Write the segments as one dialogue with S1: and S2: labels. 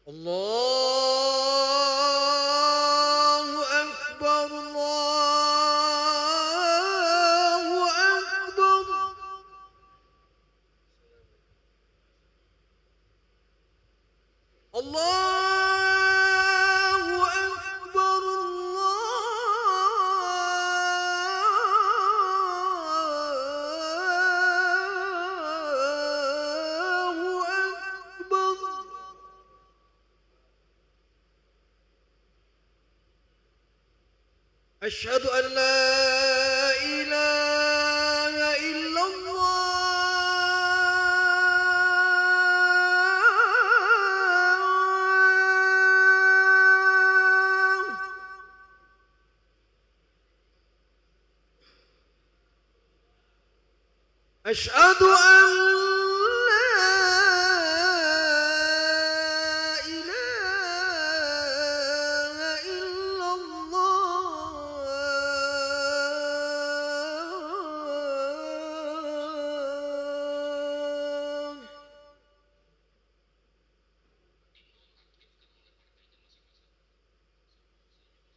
S1: الله أكبر الله أكبر. الله أكبر الله أكبر. أشهد أن لا إله إلا الله. أشهد أن لا إله إلا الله.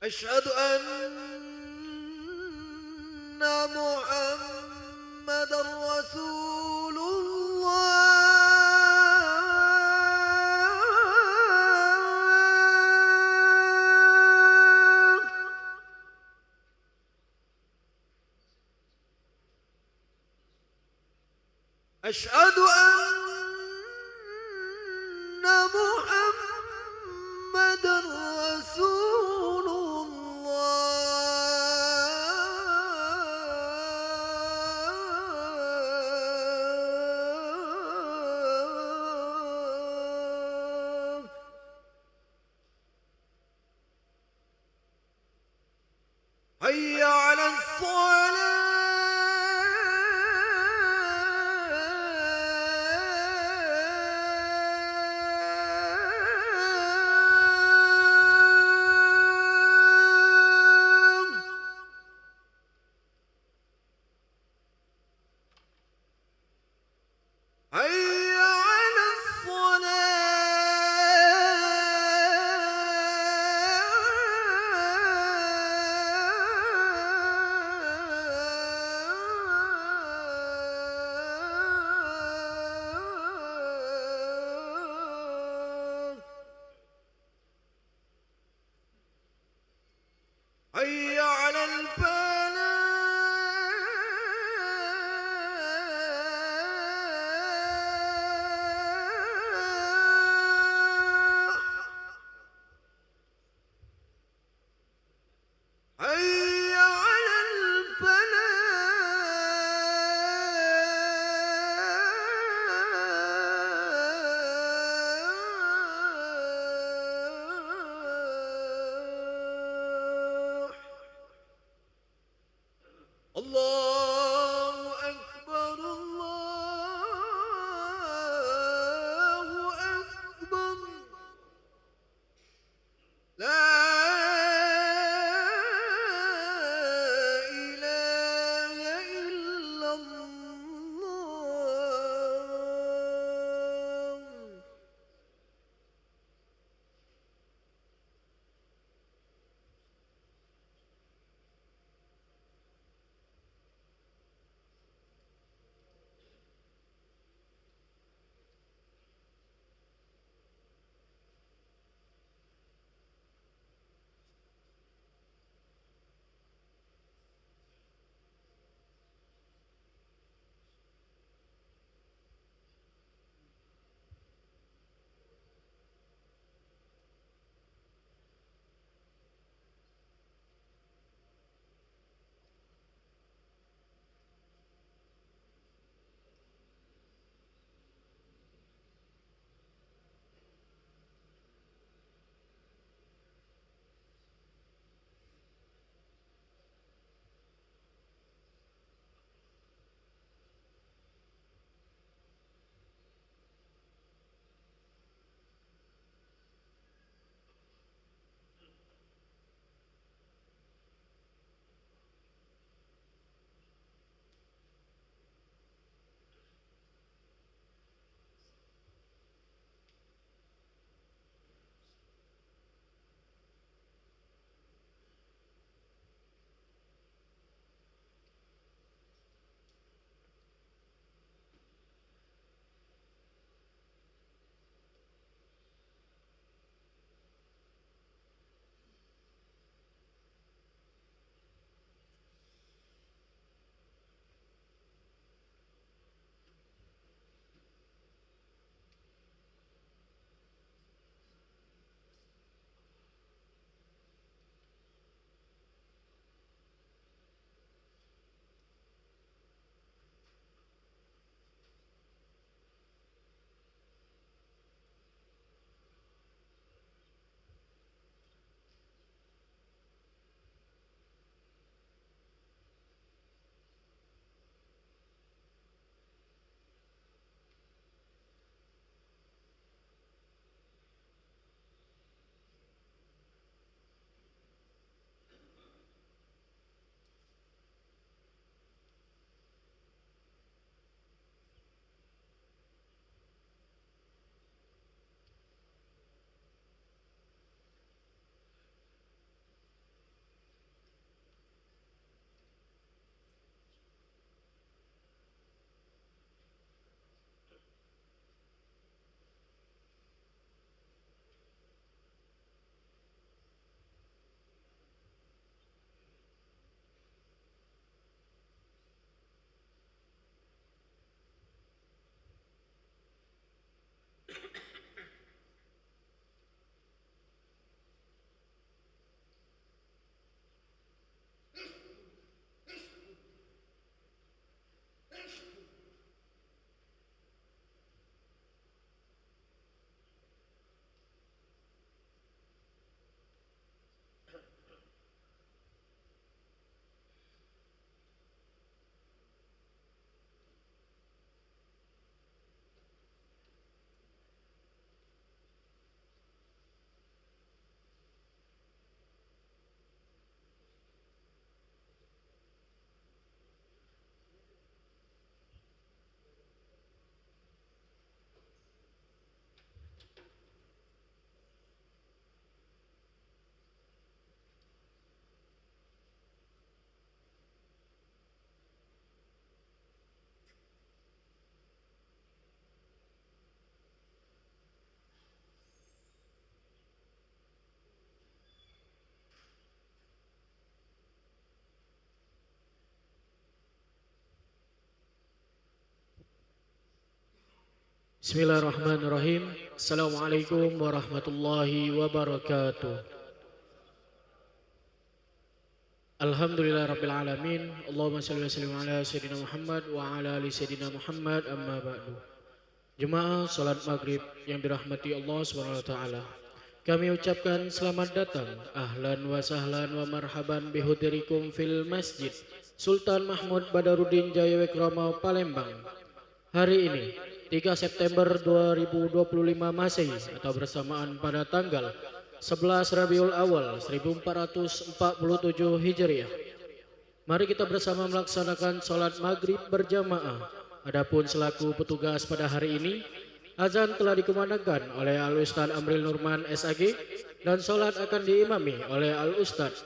S1: أشهد أن محمد رسول الله. أشهد أن محمد رسول الله. حي على الصلاة.
S2: Bismillahirrahmanirrahim. Assalamualaikum warahmatullahi wabarakatuh. Alhamdulillah rabbil alamin. Allahumma shalli wa sallim ala sayyidina Muhammad wa ala ali sayyidina Muhammad, amma ba'du. Jemaah salat maghrib yang dirahmati Allah Subhanahu wa taala. Kami ucapkan selamat datang, ahlan wa sahlan wa marhaban bihudirikum fil masjid Sultan Mahmud Badarudin Jaya Wikrama Palembang. Hari ini 3 September 2025 Masehi atau bersamaan pada tanggal 11 Rabiul Awal 1447 Hijriah. Mari kita bersama melaksanakan sholat maghrib berjamaah. Adapun selaku petugas pada hari ini, azan telah dikumandangkan oleh Al-Ustadz Amril Nurman SAG dan sholat akan diimami oleh Al-Ustadz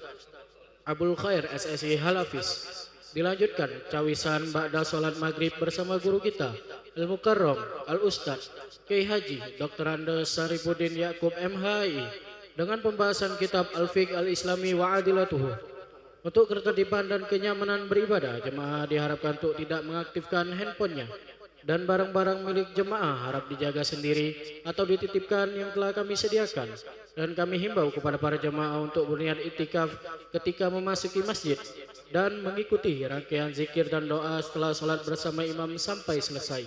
S2: Abdul Khair SSI Halafis. Dilanjutkan cawisan ba'da sholat maghrib bersama guru kita Al-Mukarram Al-Ustadz Kiai Haji Dr. Andes Saripudin Yakub MHI dengan pembahasan kitab Al-Fiqh Al-Islami wa Adilatuhu. Untuk ketertiban dan kenyamanan beribadah, jemaah diharapkan untuk tidak mengaktifkan handphonenya dan barang-barang milik jemaah harap dijaga sendiri atau dititipkan yang telah kami sediakan. Dan kami himbau kepada para jemaah untuk berniat iktikaf ketika memasuki masjid dan mengikuti rangkaian zikir dan doa setelah sholat bersama imam sampai selesai.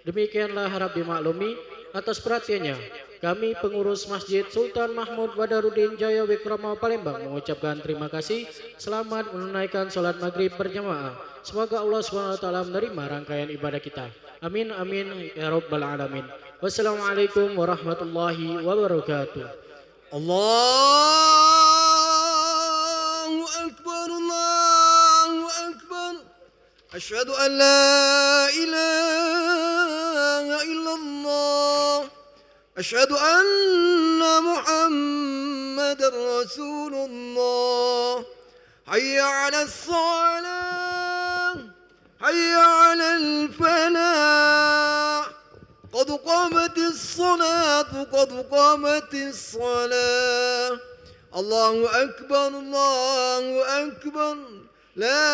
S2: Demikianlah harap dimaklumi. Atas perhatiannya, kami pengurus Masjid Sultan Mahmud Badarudin Jaya Wikrama Palembang mengucapkan terima kasih. Selamat menunaikan sholat maghrib berjamaah. Semoga Allah SWT menerima rangkaian ibadah kita. Amin amin ya rabbal alamin. Wassalamualaikum warahmatullahi wabarakatuh.
S1: Allahu Akbar, Allahu Akbar. Asyhadu an la ilaha illallah. Asyhadu anna Muhammadar Rasulullah. Hayya 'alas shalah. Hayya 'alal falah. قد قامت الصلاة قد قامت الصلاة الله أكبر الله أكبر لا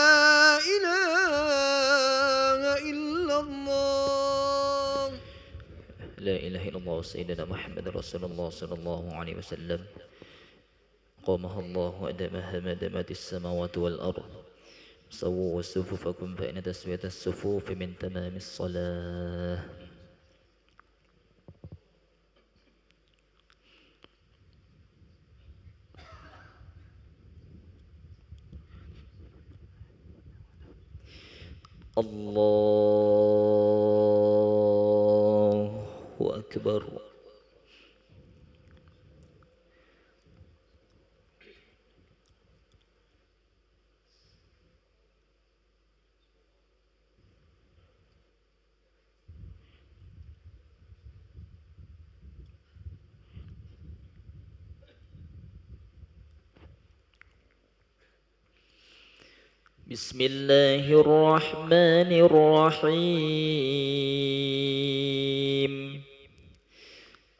S1: إله إلا الله
S3: لا إله إلا الله سيدنا محمد رسول الله صلى الله عليه وسلم قامها الله أدمها ما دامت السماوات والأرض سووا صفوفكم فإن تسوية الصفوف من تمام الصلاة. الله أكبر. بسم الله الرحمن الرحيم.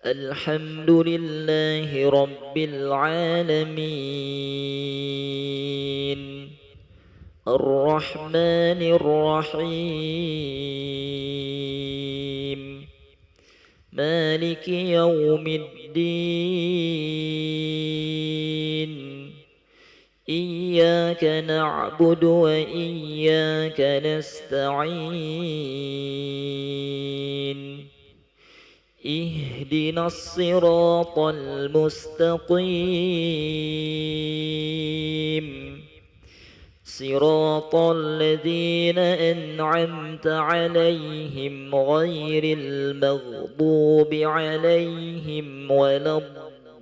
S3: الحمد لله رب العالمين الرحمن الرحيم مالك يوم الدين إياك نعبد وإياك نستعين اهدنا الصراط المستقيم صراط الذين أنعمت عليهم غير المغضوب عليهم ولا الضالين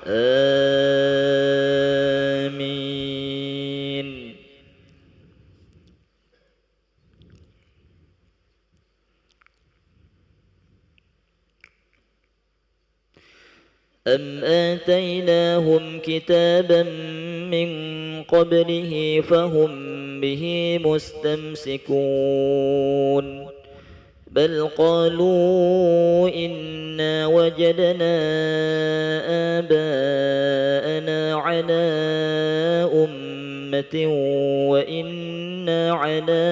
S3: آمين. أم آتيناهم كتابا من قبله فهم به مستمسكون بل قالوا إنا وجدنا آباءنا على أمة وإنا على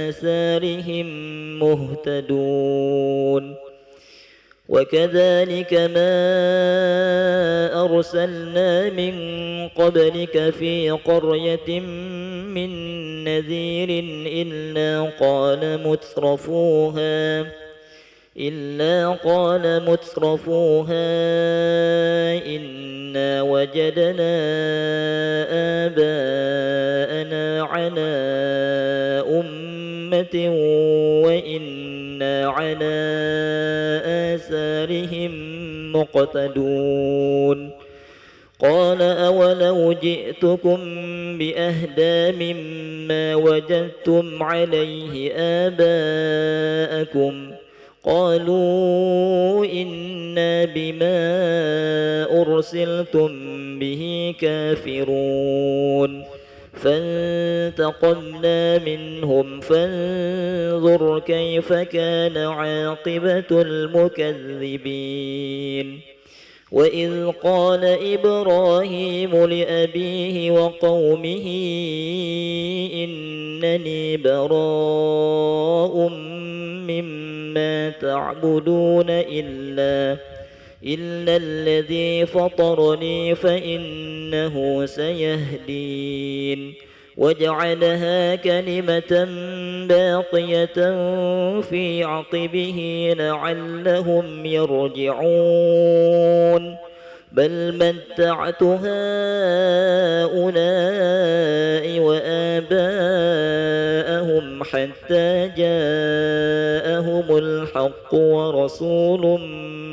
S3: آثارهم مهتدون وكذلك ما أرسلنا من قبلك في قرية من نذير إلا قال مترفوها إنا وجدنا آباءنا على أمة وإنا على آثارهم مقتدون قال أولو جئتكم بأهدى مما وجدتم عليه آباءكم قالوا إنا بما أرسلتم به كافرون فانتقمنا منهم فانظر كيف كان عاقبة المكذبين وإذ قال إبراهيم لأبيه وقومه إنني براء مما تعبدون إلا الذي فطرني فإنه سيهدين وجعلها كلمة باقية في عقبه لعلهم يرجعون بل متعت هؤلاء وآباءهم حتى جاءهم الحق ورسول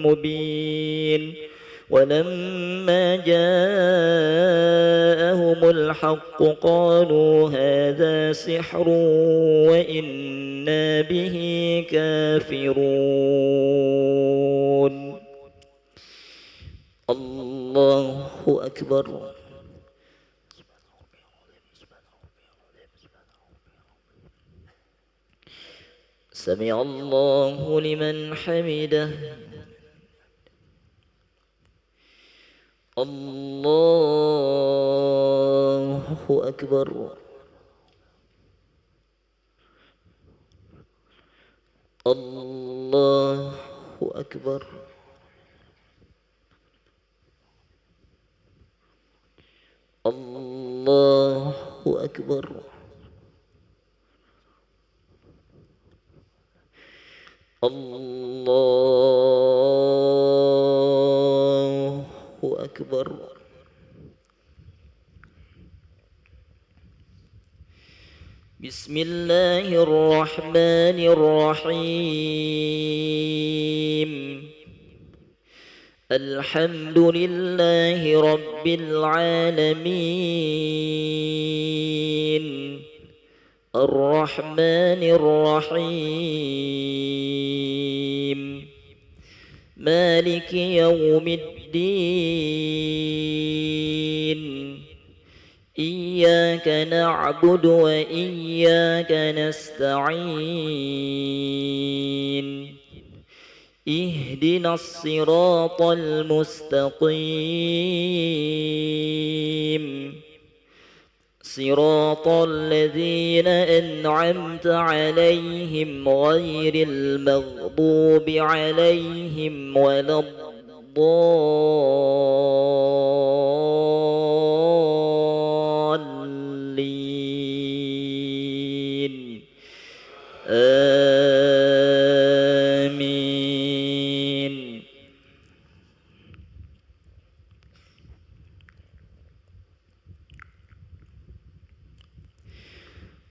S3: مبين ولما جاءهم الحق قالوا هذا سحر وإنا به كافرون. الله أكبر. سمع الله لمن حمده. الله أكبر. الله أكبر. الله أكبر. الله أكبر. بسم الله الرحمن الرحيم. الحمد لله رب العالمين الرحمن الرحيم مالك يوم الدين إياك نعبد وإياك نستعين اهدنا الصراط المستقيم صراط الذين أنعمت عليهم غير المغضوب عليهم ولا الضالين آمين.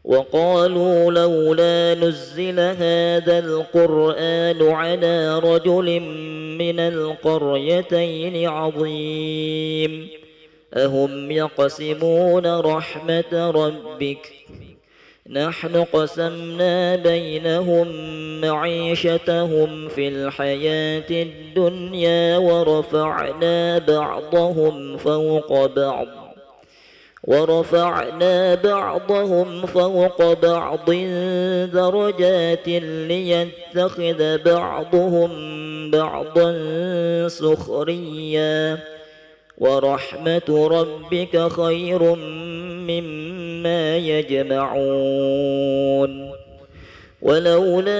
S3: وقالوا لولا نزل هذا القرآن على رجل من القريتين عظيم أهم يقسمون رحمة ربك نحن قسمنا بينهم معيشتهم في الحياة الدنيا ورفعنا بعضهم فوق بعض درجات ليتخذ بعضهم بعضا سخريا ورحمة ربك خير مما يجمعون ولولا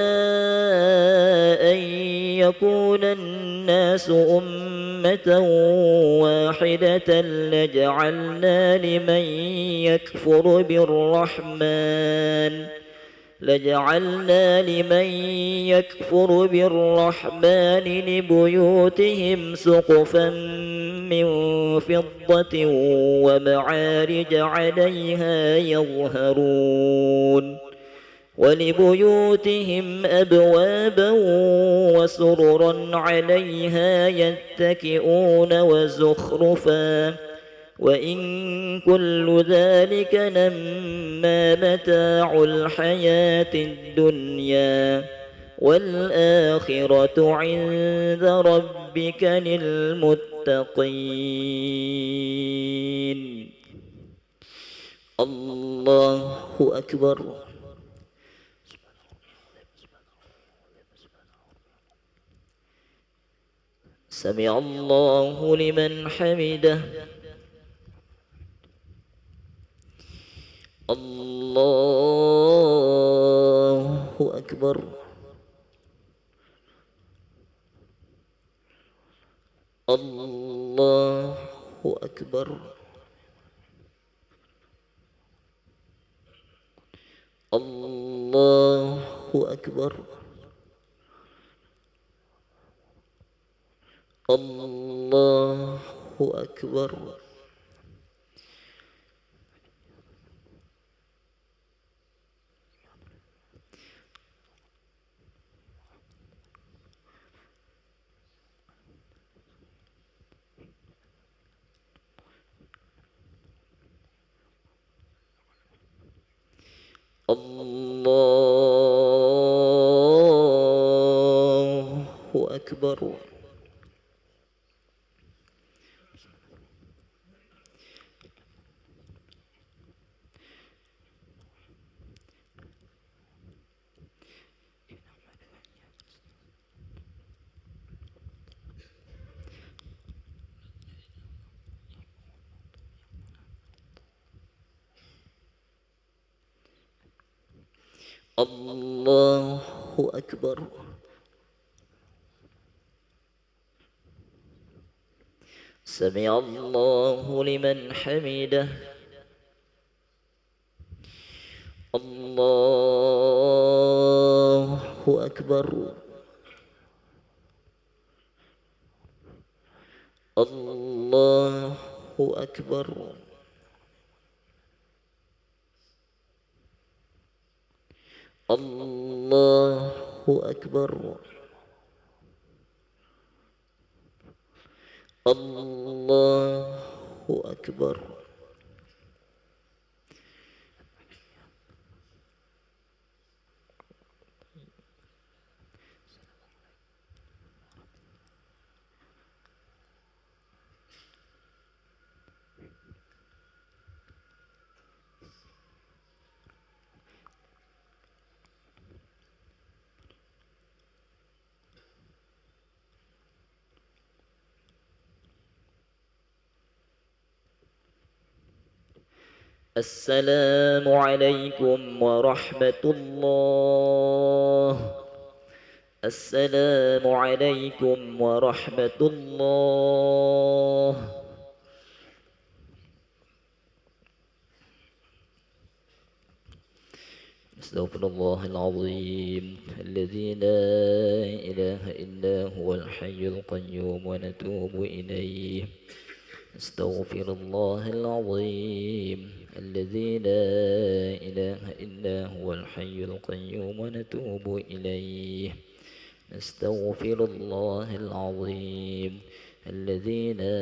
S3: أن يكون الناس أمة واحدة لجعلنا لمن يكفر بالرحمن لبيوتهم سقفا من فضة ومعارج عليها يظهرون ولبيوتهم أبوابا وسررا عليها يتكئون وزخرفا وإن كل ذلك لما متاع الحياة الدنيا والآخرة عند ربك للمتقين. الله أكبر. سمع الله لمن حمده. الله أكبر. الله أكبر. الله أكبر. الله أكبر. الله أكبر. الله أكبر. سمع الله لمن حمده. الله أكبر. الله أكبر. الله أكبر. الله أكبر. السلام عليكم ورحمة الله. السلام عليكم ورحمة الله. استغفر الله العظيم الذي لا إله إلا هو الحي القيوم ونتوب إليه. استغفر الله العظيم الذي لا إله إلا هو الحي القيوم ونتوب إليه. نستغفر الله العظيم الذي لا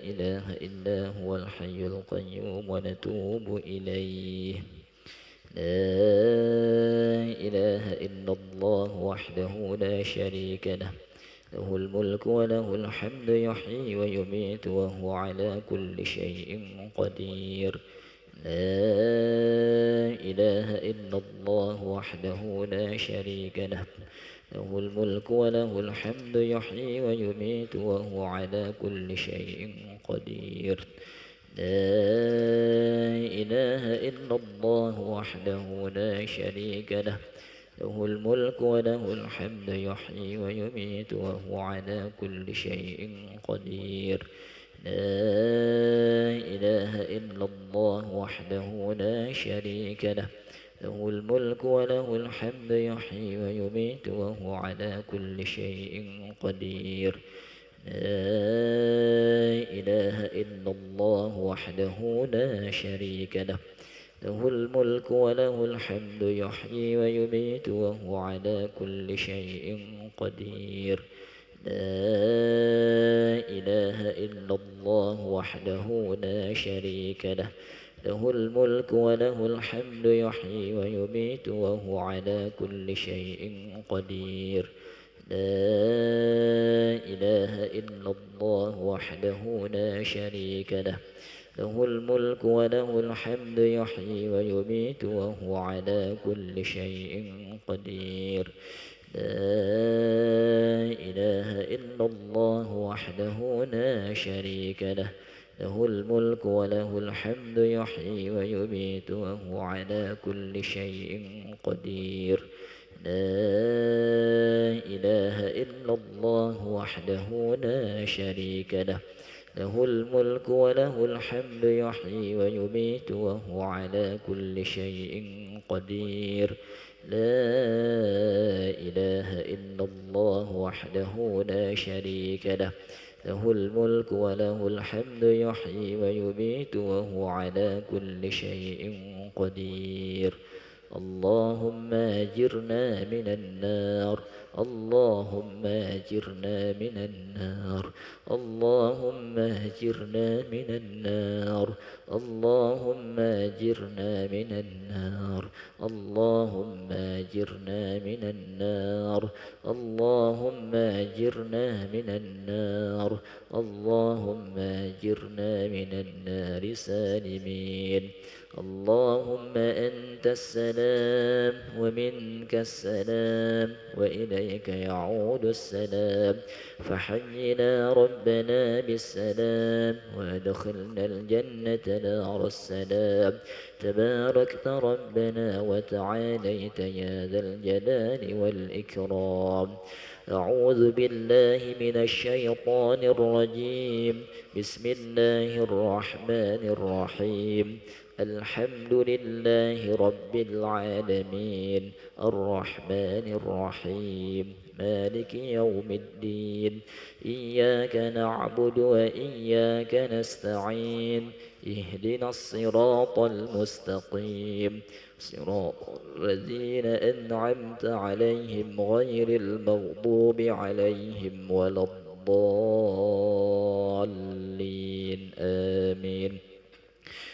S3: إله إلا هو الحي القيوم ونتوب إليه. لا إله إلا الله وحده لا شريك له، له الملك وله الحمد يحيي ويميت وهو على كل شيء قدير. لا إله إلا الله وحده لا شريك له، له الملك وله الحمد يحيي ويميت وهو على كل شيء قدير. لا إله إلا الله وحده لا شريك له، له الملك وله الحمد يحيي ويميت وهو على كل شيء قدير. لا إله إلا الله وحده لا شريك له، له الملك وله الحمد يحيي ويميت وهو على كل شيء قدير. لا إله إلا الله وحده لا شريك له، له الملك وله الحمد يحيي ويميت وهو على كل شيء قدير. لا إله إلا الله وحده لا شريك له، له الملك وله الحمد يحيي ويميت وهو على كل شيء قدير. لا إله إلا الله وحده لا شريك له، له الملك وله الحمد يحيي ويميت وهو على كل شيء قدير. لا إله إلا الله وحده لا شريك له، له الملك وله الحمد يحيي ويميت وهو على كل شيء قدير. لا إله إلا الله وحده لا شريك له، له الملك وله الحمد يحيي ويميت وهو على كل شيء قدير. لا إله إلا الله وحده لا شريك له، له الملك وله الحمد يحيي ويميت وهو على كل شيء قدير. اللهم أجرنا من النار، اللهم أجرنا من النار، اللهم أجرنا من النار، اللهم أجرنا من النار، اللهم أجرنا من النار، اللهم أجرنا من النار، اللهم أجرنا من النار سالمين. اللهم أنت السلام ومنك السلام وإليك يعود السلام، فحينا ربنا بالسلام وأدخلنا الجنة دار السلام. تباركت ربنا وتعاليت يا ذا الجلال والإكرام. أعوذ بالله من الشيطان الرجيم. بسم الله الرحمن الرحيم. الحمد لله رب العالمين، الرحمن الرحيم، مالك يوم الدين. إياك نعبد وإياك نستعين، اهدنا الصراط المستقيم، صراط الذين أنعمت عليهم غير المغضوب عليهم ولا الضالين، آمين.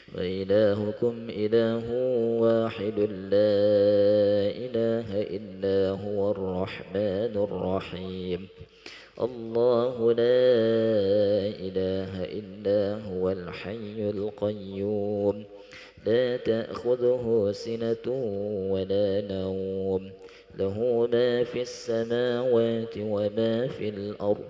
S3: وإلهكم إله واحد لا إله إلا هو الرحمن الرحيم. الله لا إله إلا هو الحي القيوم، لا تأخذه سنة ولا نوم، له ما في السماوات وما في الأرض،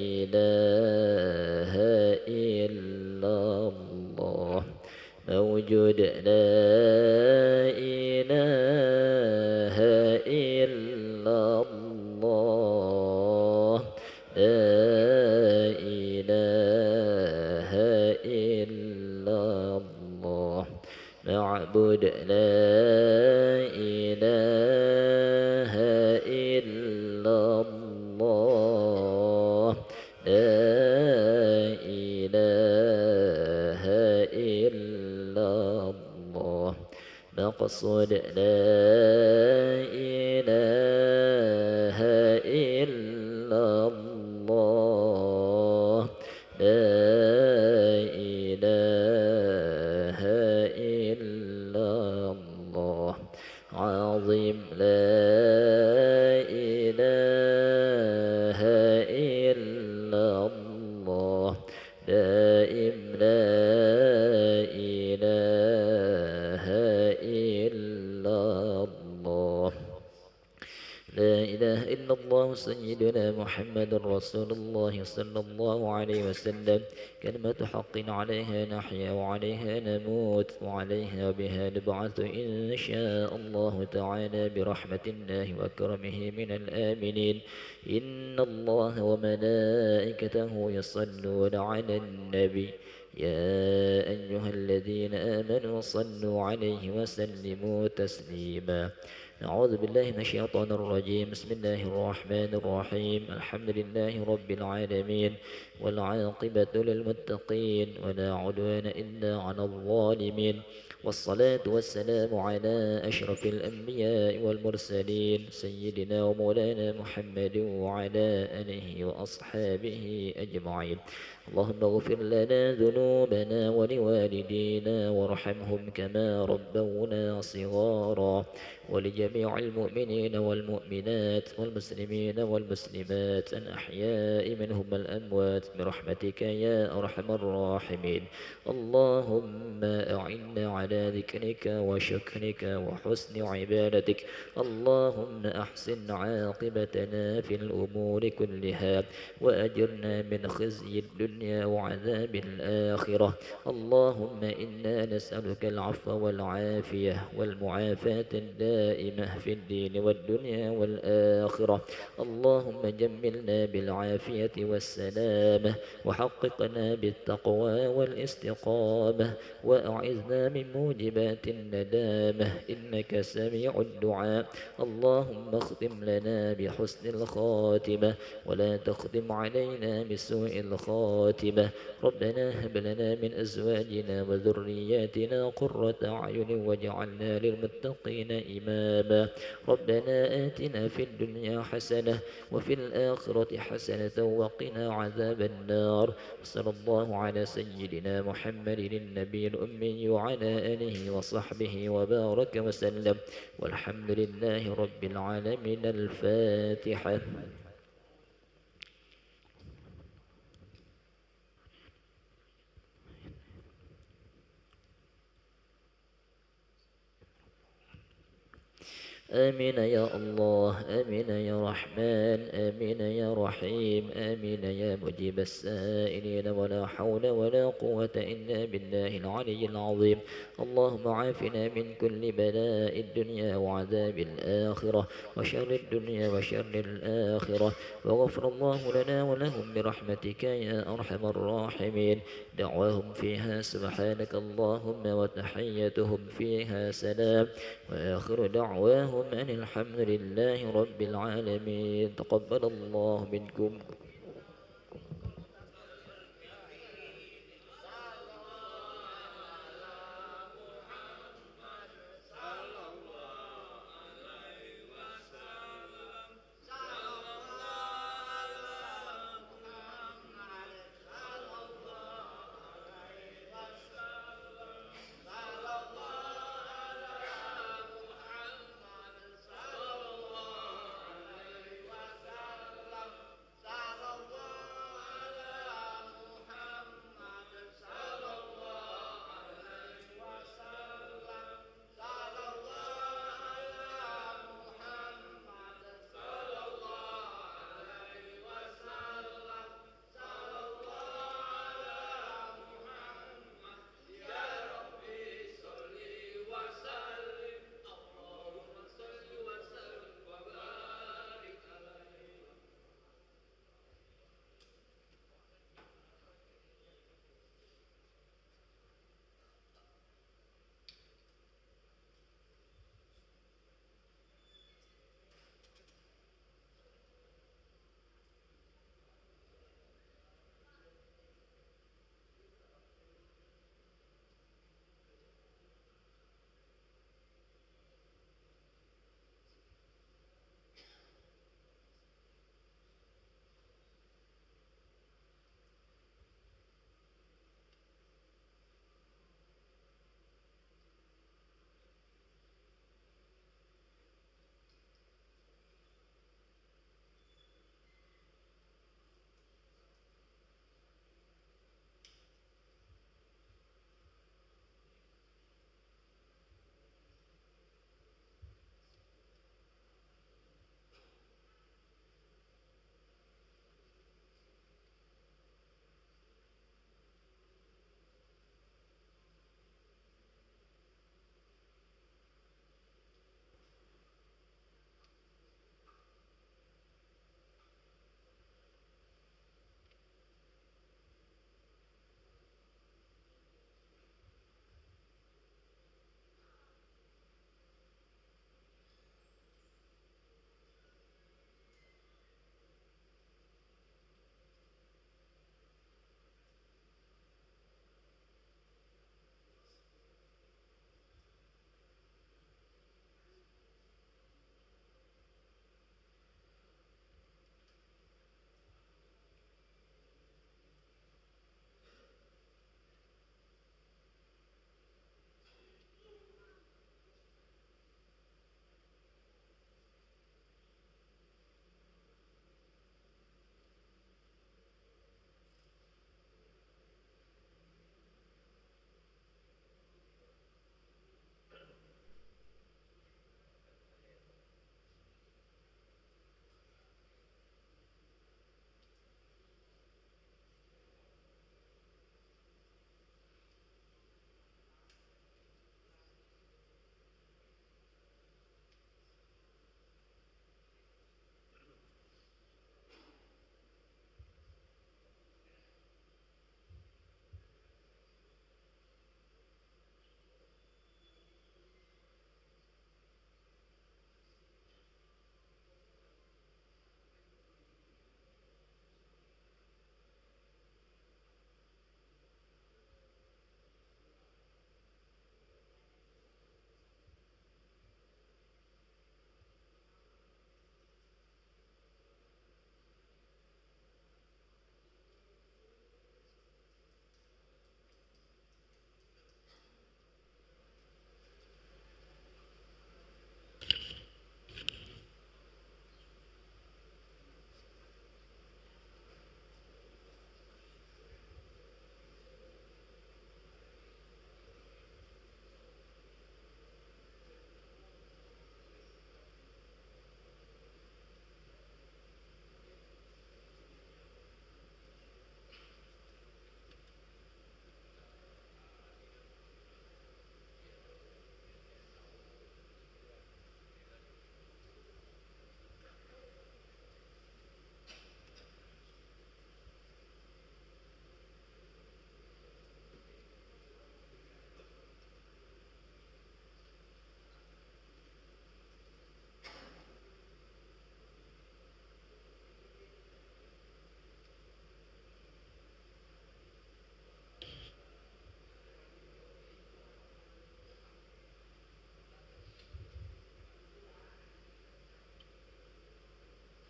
S3: إله إلا الله موجود لا إله إلا الله لا إله إلا الله معبود لا إله إلا الله لا إله إلا الله مقصود لا إله إلا الله لا إله إلا الله عظيم لا إله إلا الله دائم لا إله إلا الله لا إله إلا الله سيدنا محمد رسول الله صلى الله عليه وسلم كلمة حق عليها نحيا وعليها نموت وعليها بها نبعث إن شاء الله تعالى برحمة الله وكرمه من الآمنين إن الله وملائكته يصلون على النبي يا أيها الذين آمنوا صلوا عليه وسلموا تسليما أعوذ بالله من الشيطان الرجيم بسم الله الرحمن الرحيم الحمد لله رب العالمين والعاقبة للمتقين ولا عدوان إلا على الظالمين والصلاة والسلام على أشرف الأنبياء والمرسلين سيدنا ومولانا محمد وعلى آله وأصحابه أجمعين اللهم اغفر لنا ذنوبنا ولوالدينا وارحمهم كما ربونا صغارا ولجميع المؤمنين والمؤمنات والمسلمين والمسلمات الأحياء منهم الأموات برحمتك يا أرحم الراحمين اللهم أعنا على ذكرك وشكرك وحسن عبادتك اللهم أحسن عاقبتنا في الأمور كلها وأجرنا من خزي الدنيا وعذاب الآخرة اللهم إنا نسألك العفو والعافية والمعافاة الدائمة في الدين والدنيا والآخرة اللهم جملنا بالعافية والسلامة وحققنا بالتقوى والاستقامة وأعذنا من موجبات الندامة إنك سميع الدعاء اللهم اختم لنا بحسن الخاتمة ولا تختم علينا بسوء الخاتمة ربنا هب لنا من أزواجنا وذرياتنا قرة أعين واجعلنا للمتقين إماما ربنا آتنا في الدنيا حسنة وفي الآخرة حسنة وقنا عذاب النار صلى الله على سيدنا محمد النبي الأمي وعلى آله وصحبه وبارك وسلم والحمد لله رب العالمين الفاتحة آمين يا الله آمين يا رحمن آمين يا رحيم آمين يا مجيب السائلين ولا حول ولا قوة إلا بالله العلي العظيم اللهم عافنا من كل بلاء الدنيا وعذاب الآخرة وشر الدنيا وشر الآخرة وغفر الله لنا ولهم برحمتك يا أرحم الراحمين دعواهم فيها سبحانك اللهم وتحيتهم فيها سلام وآخر دعواهم أن الحمد لله رب العالمين تقبل الله منكم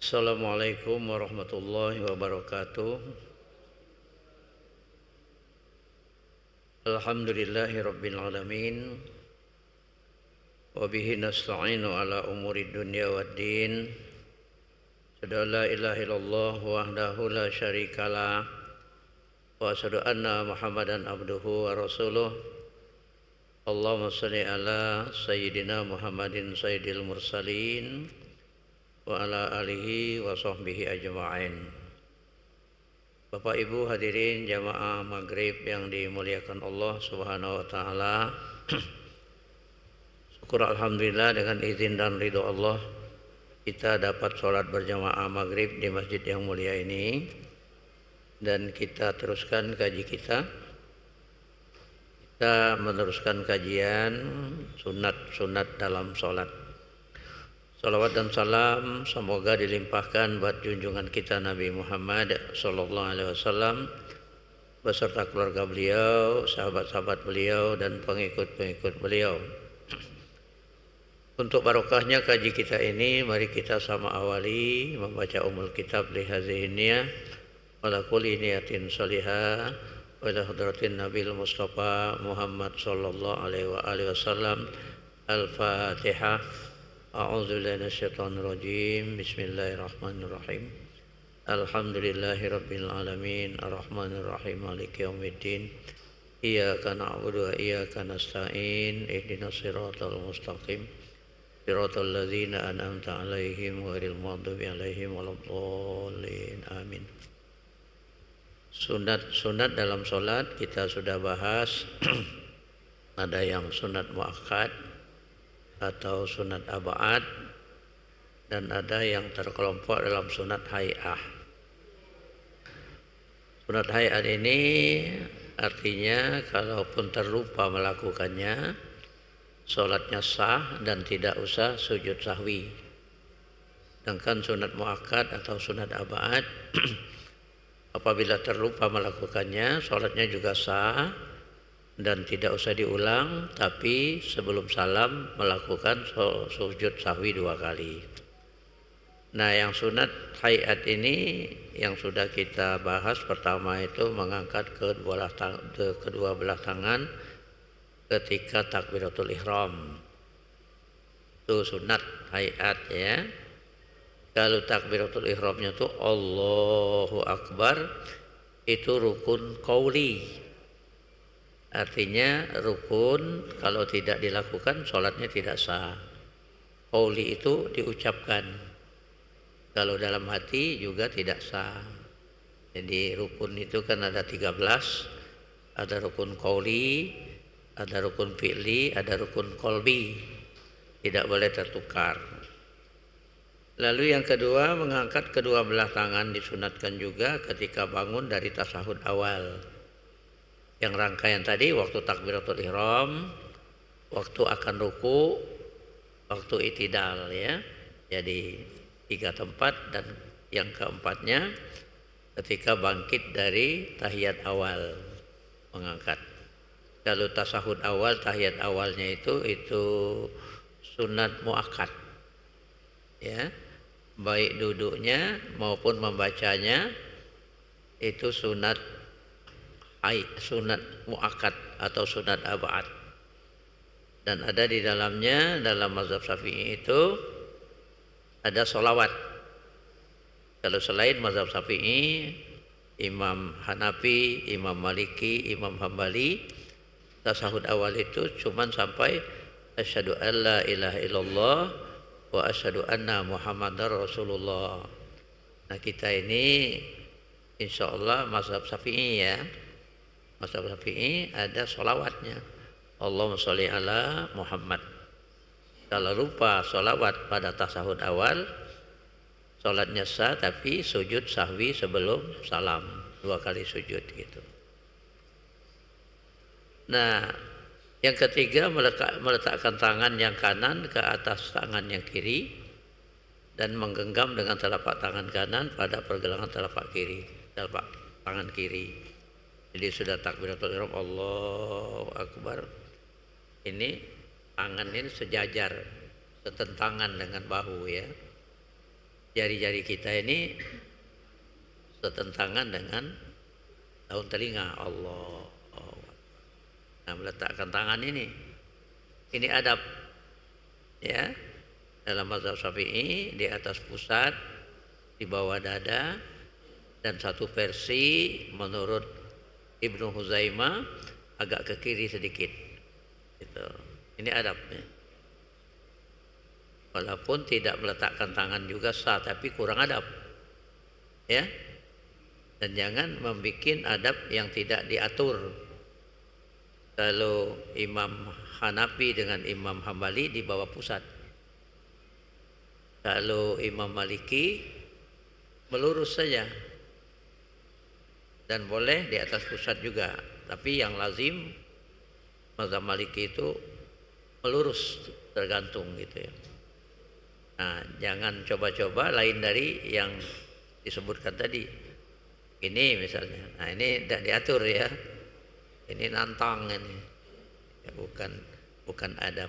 S4: Assalamualaikum warahmatullahi wabarakatuh. Alhamdulillahi rabbil alamin. Wa bihi nasta'inu ala umuri dunya waddin. Asyhadu an la ilaha illallah wahdahu la syarikalah wa asyhadu anna Muhammadan abduhu wa rasuluh. Allahumma shalli ala sayyidina Muhammadin sayyidil mursalin wa ala alihi wa sahbihi ajma'in. Bapak Ibu hadirin jamaah maghrib yang dimuliakan Allah Subhanahu wa taala. Syukur alhamdulillah dengan izin dan ridho Allah kita dapat sholat berjamaah maghrib di masjid yang mulia ini, dan kita teruskan kaji kita. Kita meneruskan kajian sunat-sunat dalam sholat. Salawat dan salam semoga dilimpahkan buat junjungan kita Nabi Muhammad sallallahu alaihi wasallam beserta keluarga beliau, sahabat-sahabat beliau dan pengikut-pengikut beliau. Untuk barokahnya kaji kita ini, mari kita sama awali membaca umul kitab li hadhihi niyah wala kulli niyatin shalihah wa ila hadratin Nabil Mustafa Muhammad sallallahu alaihi wasallam. Al-Fatihah. A'udzu billahi minasyaitonir rajim. Bismillahirrahmanirrahim. Alhamdulillahirabbil alamin arrahmanir rahim maliki yaumiddin. Iyyaka na'budu wa iyyaka nasta'in. Ihdinas siratal mustaqim. Siratal ladzina an'amta 'alaihim ghairil maghdubi 'alaihim waladdallin. Amin. Sunat dalam salat kita sudah bahas. Ada yang sunat muakkad atau sunat abad, dan ada yang terkelompok dalam sunat hay'ah. Sunat hay'ah ini artinya kalaupun terlupa melakukannya, sholatnya sah dan tidak usah sujud sahwi. Sedangkan sunat muakkad atau sunat abad apabila terlupa melakukannya, sholatnya juga sah dan tidak usah diulang, tapi sebelum salam melakukan sujud sahwi 2 kali. Nah, yang sunat hayat ini yang sudah kita bahas, pertama itu mengangkat kedua belah tangan ketika takbiratul ihram. Itu sunat hayat ya. Kalau takbiratul ihramnya itu Allahu Akbar, itu rukun qauli. Artinya rukun kalau tidak dilakukan sholatnya tidak sah. Qauli itu diucapkan, kalau dalam hati juga tidak sah. Jadi rukun itu kan ada 13, ada rukun qauli, ada rukun fi'li, ada rukun qalbi. Tidak boleh tertukar. Lalu yang kedua, mengangkat kedua belah tangan disunatkan juga ketika bangun dari tasyahud awal. Yang rangkaian tadi waktu takbiratul ihram, waktu akan ruku, waktu i'tidal ya. Jadi 3 tempat, dan yang keempatnya ketika bangkit dari tahiyat awal mengangkat. Kalau tasyahud awal, tahiyat awalnya itu sunat muakkad. Ya. Baik duduknya maupun membacanya itu sunat muakkad atau sunat abad. Dan ada di dalamnya, dalam mazhab Syafi'i itu ada sholawat. Kalau selain mazhab Syafi'i, Imam Hanafi, Imam Maliki, Imam Hambali, tasyahud awal itu cuman sampai asyhadu an la ilaha illallah wa asyhadu anna Muhammadar Rasulullah. Nah, kita ini insyaallah mazhab Syafi'i ya. Mazhab Syafi'i ada sholawatnya. Allahumma sholli ala Muhammad. Kalau lupa sholawat pada tasyahud awal, sholatnya sah tapi sujud sahwi sebelum salam, 2 kali sujud gitu. Nah, yang ketiga meletakkan tangan yang kanan ke atas tangan yang kiri dan menggenggam dengan telapak tangan kanan pada pergelangan telapak tangan kiri. Jadi sudah takbiratul ihram Allahu Akbar, ini tangan ini sejajar, setentangan dengan bahu ya. jari-jari kita ini setentangan dengan daun telinga. Allah. Nah, meletakkan tangan ini adab ya. Dalam mazhab Syafi'i di atas pusat, di bawah dada, dan satu versi menurut Ibnu Huzaimah agak ke kiri sedikit. Gitu. Ini adabnya. Walaupun tidak meletakkan tangan juga sah, tapi kurang adab. Ya. Dan jangan membuat adab yang tidak diatur. Kalau Imam Hanafi dengan Imam Hambali di bawah pusat. Kalau Imam Maliki melurus saja. Dan boleh di atas pusat juga. Tapi yang lazim mazhab Maliki itu melurus, tergantung gitu ya. Nah, jangan coba-coba lain dari yang disebutkan tadi. Ini misalnya. Nah, ini tidak diatur ya. Ini nantang ini. Ya, bukan adab.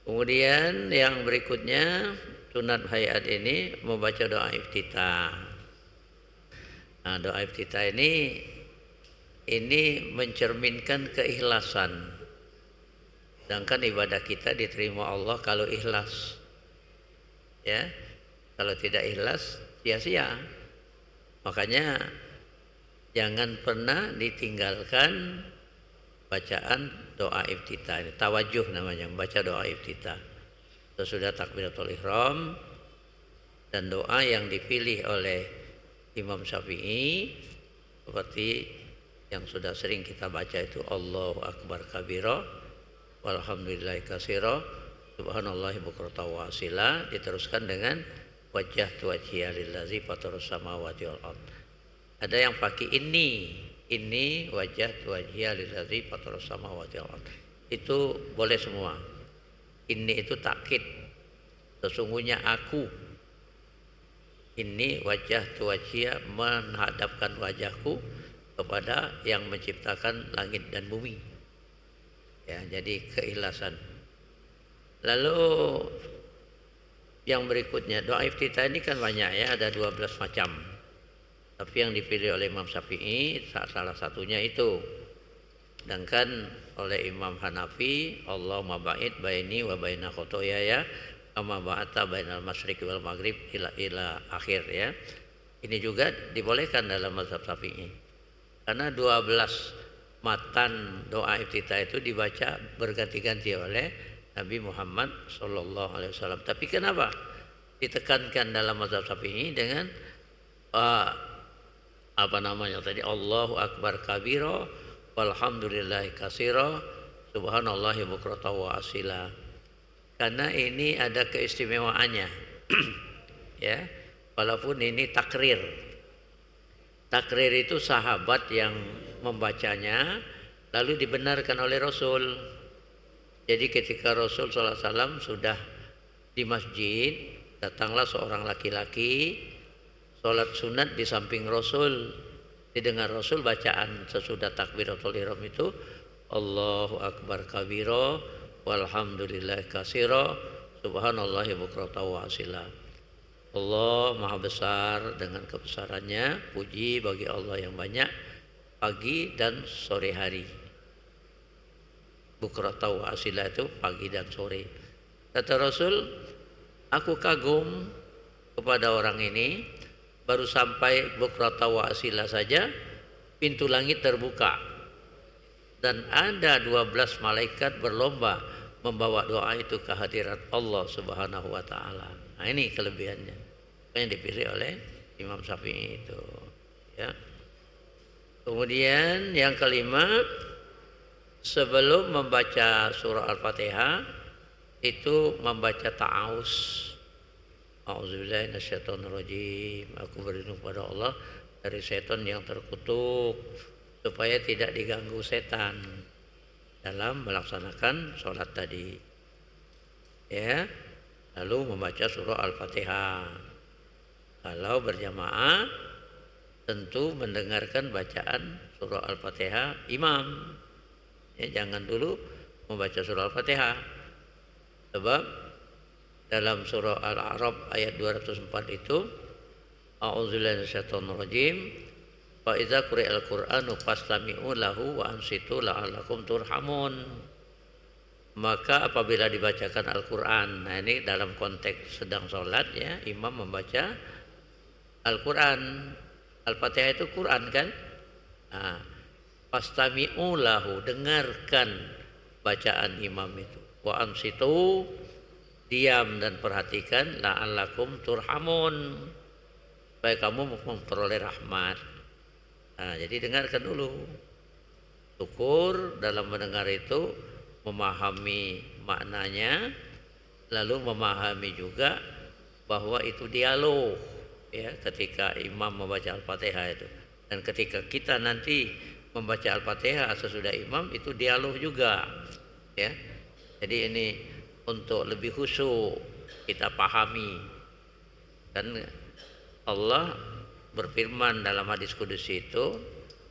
S4: Kemudian yang berikutnya sunat hayat ini membaca doa iftitah. Nah, doa iftitah ini mencerminkan keikhlasan. Sedangkan ibadah kita diterima Allah kalau ikhlas. Ya. Kalau tidak ikhlas sia-sia. Makanya jangan pernah ditinggalkan bacaan doa iftitah ini. Tawajuh namanya, membaca doa iftitah. Sesudah takbiratul ihram, dan doa yang dipilih oleh Imam Syafi'i seperti yang sudah sering kita baca itu Allahu akbar kabira walhamdulillahi katsira subhanallahi bukratan wa asila, diteruskan dengan wajah wajhiya lillazi fatarus samawati wal ard. Ada yang pakai ini wajah wajhiya lillazi fatarus samawati wal ard. Itu boleh semua. Ini itu takkid. Sesungguhnya aku ini wajah wajhiya, menghadapkan wajahku kepada yang menciptakan langit dan bumi. Ya, jadi keikhlasan. Lalu yang berikutnya doa iftitah ini kan banyak ya, ada 12 macam. Tapi yang dipilih oleh Imam Syafi'i salah satunya itu. Sedangkan oleh Imam Hanafi, Allahumma ba'id baini wa baina khotoyaya kama ba'ata bainal masyriqi wal maghrib ila akhir ya. Ini juga dibolehkan dalam mazhab Syafi'i. Karena 12 matan doa iftitah itu dibaca berganti-ganti oleh Nabi Muhammad sallallahu alaihi wasallam. Tapi kenapa ditekankan dalam mazhab Syafi'i dengan tadi Allahu akbar kabira walhamdulillahi katsira subhanallahi bukratan wa asila. Karena ini ada keistimewaannya. Ya. Walaupun ini takrir. Takrir itu sahabat yang membacanya lalu dibenarkan oleh Rasul. Jadi ketika Rasul SAW sudah di masjid, datanglah seorang laki-laki sholat sunat di samping Rasul. Didengar Rasul bacaan sesudah takbiratul ihram itu Allahu akbar kabira walhamdulillahi katsira subhanallahi bukratan wa asila. Allah maha besar dengan kebesarannya, puji bagi Allah yang banyak pagi dan sore hari. Bukratan wa asila itu pagi dan sore. Kata Rasul, aku kagum kepada orang ini, baru sampai bukratan wa asila saja pintu langit terbuka dan ada 12 malaikat berlomba membawa doa itu ke hadirat Allah Subhanahu wa taala. Nah, ini kelebihannya yang dipilih oleh Imam Syafi'i itu ya. Kemudian yang kelima, sebelum membaca surah Al-Fatihah itu membaca ta'awuz. A'udzubillahi minasyaitonirrajim. Aku berlindung pada Allah dari setan yang terkutuk, supaya tidak diganggu setan dalam melaksanakan sholat tadi. Ya, lalu membaca surah Al-Fatihah. Kalau berjamaah tentu mendengarkan bacaan surah Al-Fatihah imam. Ya, jangan dulu membaca surah Al-Fatihah. Sebab dalam surah Al-A'raf ayat 204 itu, a'udzubillahi minasyaitonir rajim, fa idza quri'al qur'anu fastami'u lahu wa ansitu la'allakum turhamun. Maka apabila dibacakan Al-Qur'an, nah ini dalam konteks sedang sholat ya, imam membaca Al-Qur'an. Al-Fatihah itu Quran kan? Nah, fastami'u lahu, dengarkan bacaan imam itu. Wa ansitu, diam dan perhatikan, la'allakum turhamun, supaya kamu memperoleh rahmat. Nah, jadi dengarkan dulu. Syukur dalam mendengar itu, memahami maknanya, lalu memahami juga bahwa itu dialog ya ketika imam membaca Al-Fatihah itu. Dan ketika kita nanti membaca Al-Fatihah sesudah imam itu dialog juga ya. Jadi ini untuk lebih khusyuk kita pahami. Dan Allah berfirman dalam hadis qudsi itu,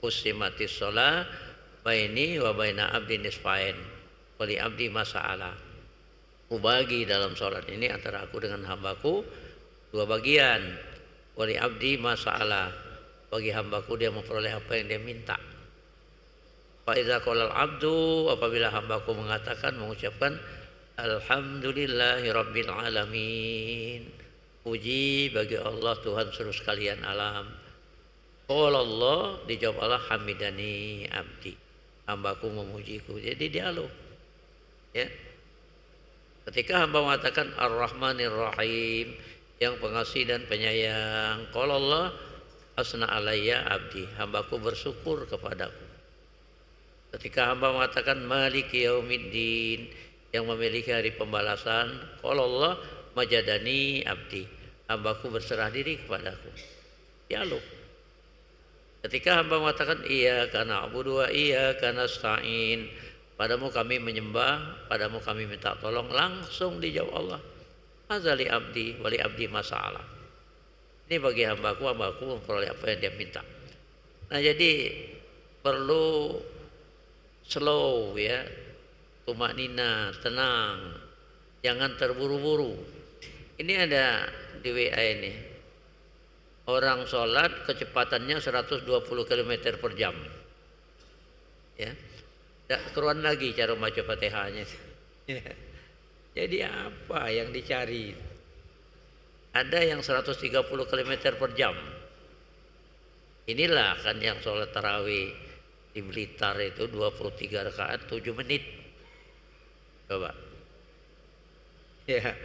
S4: usimatis shalah baini wa baina abdi nisfain wali abdi masa'ala. Kubagi dalam sholat ini antara aku dengan hambaku dua bagian. Wali abdi masa'ala, bagi hambaku dia memperoleh apa yang dia minta. Fa iza qala al-abdu, apabila hambaku mengatakan, mengucapkan alhamdulillahi rabbil alamin, puji bagi Allah Tuhan seluruh sekalian alam. Qala Allah, dijawab Allah, hamidani abdi, hambaku memujiku. Jadi dialog ya. Ketika hamba mengatakan ar-rahmanir rahim, yang pengasih dan penyayang, qala Allah asna alayya abdi, hambaku bersyukur kepadaku. Ketika hamba mengatakan maliki yaumiddin, yang memiliki hari pembalasan, qala Allah majadani abdi, hambaku berserah diri kepadaku. Dialog. Ketika hamba mengatakan iyyaka na'budu wa iyyaka nasta'in, padamu kami menyembah, padamu kami minta tolong, langsung dijawab Allah, azali abdi wali abdi masalah. Ini bagi hambaku memperoleh apa yang dia minta. Nah jadi perlu slow ya, tumaknina, tenang, jangan terburu-buru. Ini ada di WA ini, orang sholat kecepatannya 120 km per jam ya. Tak keruan lagi cara baca Fatihahnya. Jadi apa yang dicari? Ada yang 130 km per jam. Inilah kan yang sholat tarawih di Blitar itu 23 rakaat 7 menit. Coba. Ya.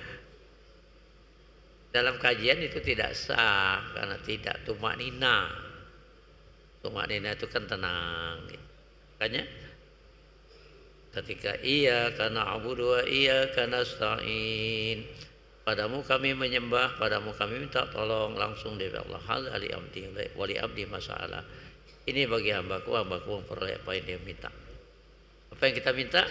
S4: Dalam kajian itu tidak sah karena tidak tumaknina. Tumaknina itu kan tenang. Makanya ketika iyyaka na'budu wa iyyaka nasta'in, padamu kami menyembah, padamu kami minta tolong, langsung dari Allah, hadzali abdi wali abdi masa'ala. Ini bagi hambaku memperoleh apa yang dia minta. Apa yang kita minta?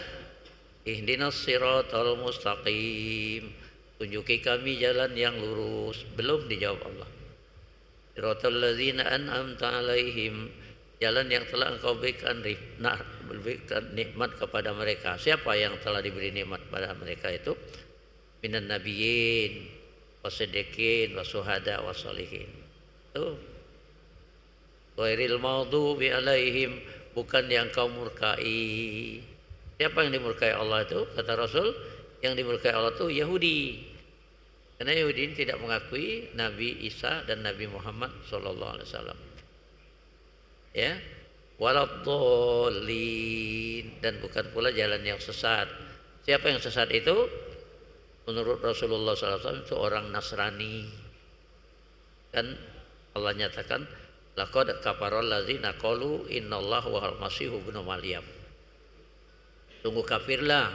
S4: Ihdinas siratal mustaqim, tunjuki kami jalan yang lurus. Belum dijawab Allah. Siratal ladzina an'amta alaihim, jalan yang telah engkau berikan nikmat kepada mereka. Siapa yang telah diberi nikmat pada mereka itu? Minan nabiyyin wasiddiqin wasuhada wasolihin. Tuh. Ghairil maghdubi alaihim, bukan yang kau murkai. Siapa yang dimurkai Allah itu? Kata Rasul, yang dimurkai Allah itu Yahudi. Karena Yahudi tidak mengakui Nabi Isa dan Nabi Muhammad sallallahu alaihi wasallam. Ya, waladhdallin, dan bukan pula jalan yang sesat. Siapa yang sesat itu? Menurut Rasulullah SAW itu orang Nasrani. Kan Allah nyatakan laqad kafaral ladzina qalu innallaha wal masihu ibnu maryam. Sungguh kafirlah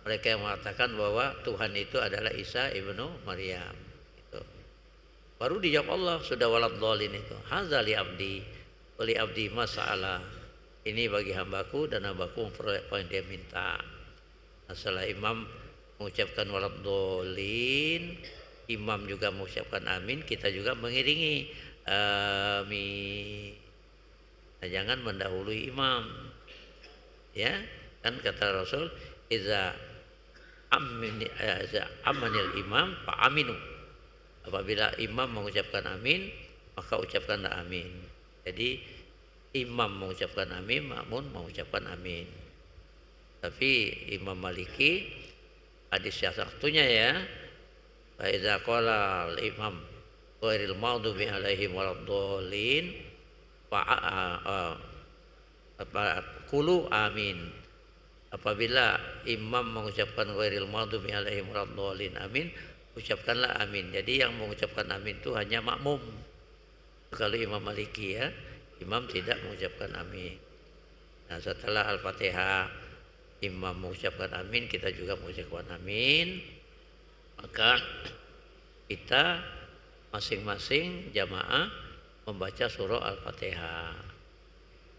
S4: mereka yang mengatakan bahwa Tuhan itu adalah Isa ibnu Maryam. Itu. Baru dijawab Allah sudah waladhdallin itu. Hadzali abdi wali abdi masa'ala, ini bagi hambaku dan hambaku memperoleh apa yang dia minta. Nah, setelah imam mengucapkan waladhdallin, imam juga mengucapkan amin, kita juga mengiringi amin. Nah, jangan mendahului imam ya, kan kata Rasul, iza amanil imam fa aminu. Apabila imam mengucapkan amin, maka ucapkanlah amin. Jadi imam mengucapkan amin, makmum mengucapkan amin. Tapi Imam Maliki hadis yang satunya ya, fa iza qala al-imam ghairil maghdubi alaihim waladdallin fa qulu amin. Apabila imam mengucapkan ghairil maghdubi alaihim waladdallin amin, ucapkanlah amin. Jadi yang mengucapkan amin itu hanya makmum. Kalau Imam Maliki ya, imam tidak mengucapkan amin. Nah, setelah Al-Fatihah imam mengucapkan amin, kita juga mengucapkan amin. Maka kita masing-masing jamaah membaca surah Al-Fatihah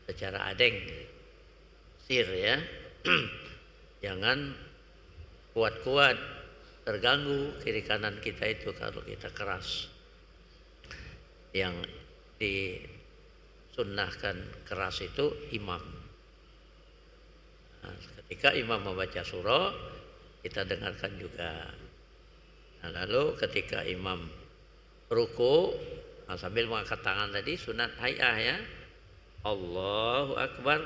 S4: secara adeng, sir ya. Jangan kuat-kuat, terganggu kiri kanan kita itu kalau kita keras. Yang disunnahkan keras itu imam. Nah, ketika imam membaca surah, kita dengarkan juga. Nah, lalu ketika imam ruku, nah, sambil mengangkat tangan tadi sunat hayah ya, Allahu Akbar.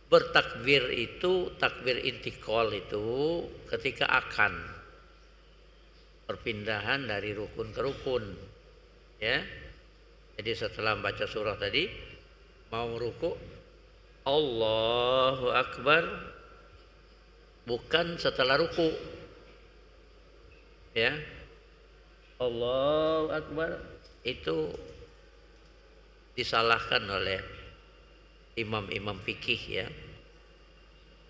S4: Bertakbir itu, takbir intikal itu ketika akan perpindahan dari rukun ke rukun ya. Jadi setelah membaca surah tadi mau ruku, Allahu Akbar, bukan setelah ruku ya. Allahu Akbar itu disalahkan oleh imam-imam fikih ya.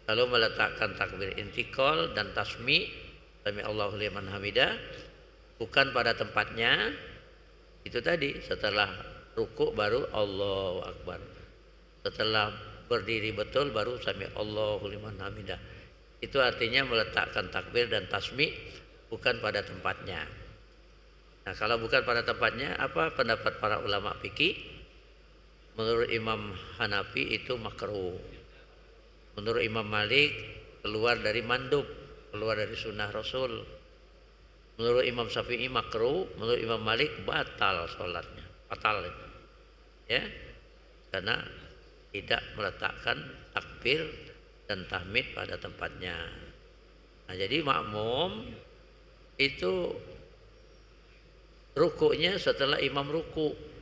S4: Kalau meletakkan takbir intikal dan tasmi, sami Allahu liman hamidah, bukan pada tempatnya, itu tadi setelah ruku baru Allahu Akbar, setelah berdiri betul baru sami Allahu liman hamidah. Itu artinya meletakkan takbir dan tasmi bukan pada tempatnya. Nah, kalau bukan pada tempatnya, apa pendapat para ulama fikih? Menurut Imam Hanafi itu makruh. Menurut Imam Malik keluar dari mandub, keluar dari sunnah Rasul. Menurut Imam Syafi'i makruh, menurut Imam Malik batal sholatnya, batal itu. Ya, karena tidak meletakkan takbir dan tahmid pada tempatnya. Nah, jadi makmum itu rukuknya setelah imam ruku.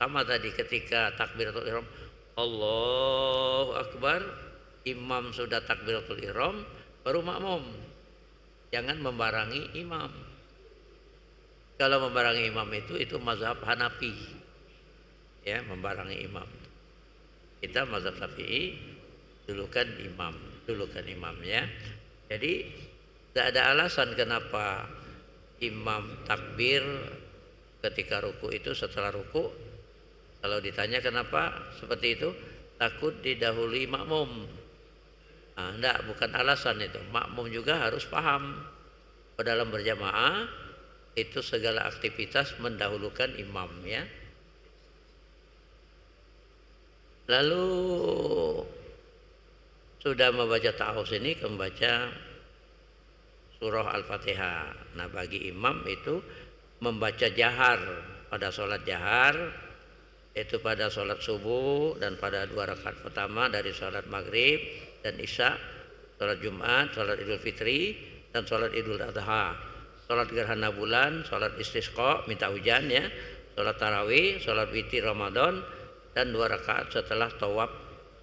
S4: Sama tadi ketika takbiratul ihram, Allahu Akbar, imam sudah takbiratul ihram, baru makmum. Jangan membarangi imam. Kalau membarangi imam itu mazhab Hanafi. Ya, membarangi imam. Kita mazhab Syafi'i dulukan imam ya. Jadi tidak ada alasan kenapa imam takbir ketika ruku itu setelah ruku. Kalau ditanya kenapa seperti itu, takut didahului makmum. Nah, enggak, bukan alasan itu. Makmum juga harus paham bahwa dalam berjamaah itu segala aktivitas mendahulukan imam ya. Lalu sudah membaca ta'awuz ini, membaca surah Al-Fatihah. Nah, bagi imam itu membaca jahar pada sholat jahar, yaitu pada sholat subuh dan pada 2 rakaat pertama dari sholat maghrib dan isya, sholat Jumat, sholat Idul Fitri dan sholat Idul Adha, sholat gerhana bulan, sholat istisqa minta hujan ya, sholat tarawih, sholat witir Ramadan, dan 2 rakaat setelah tawaf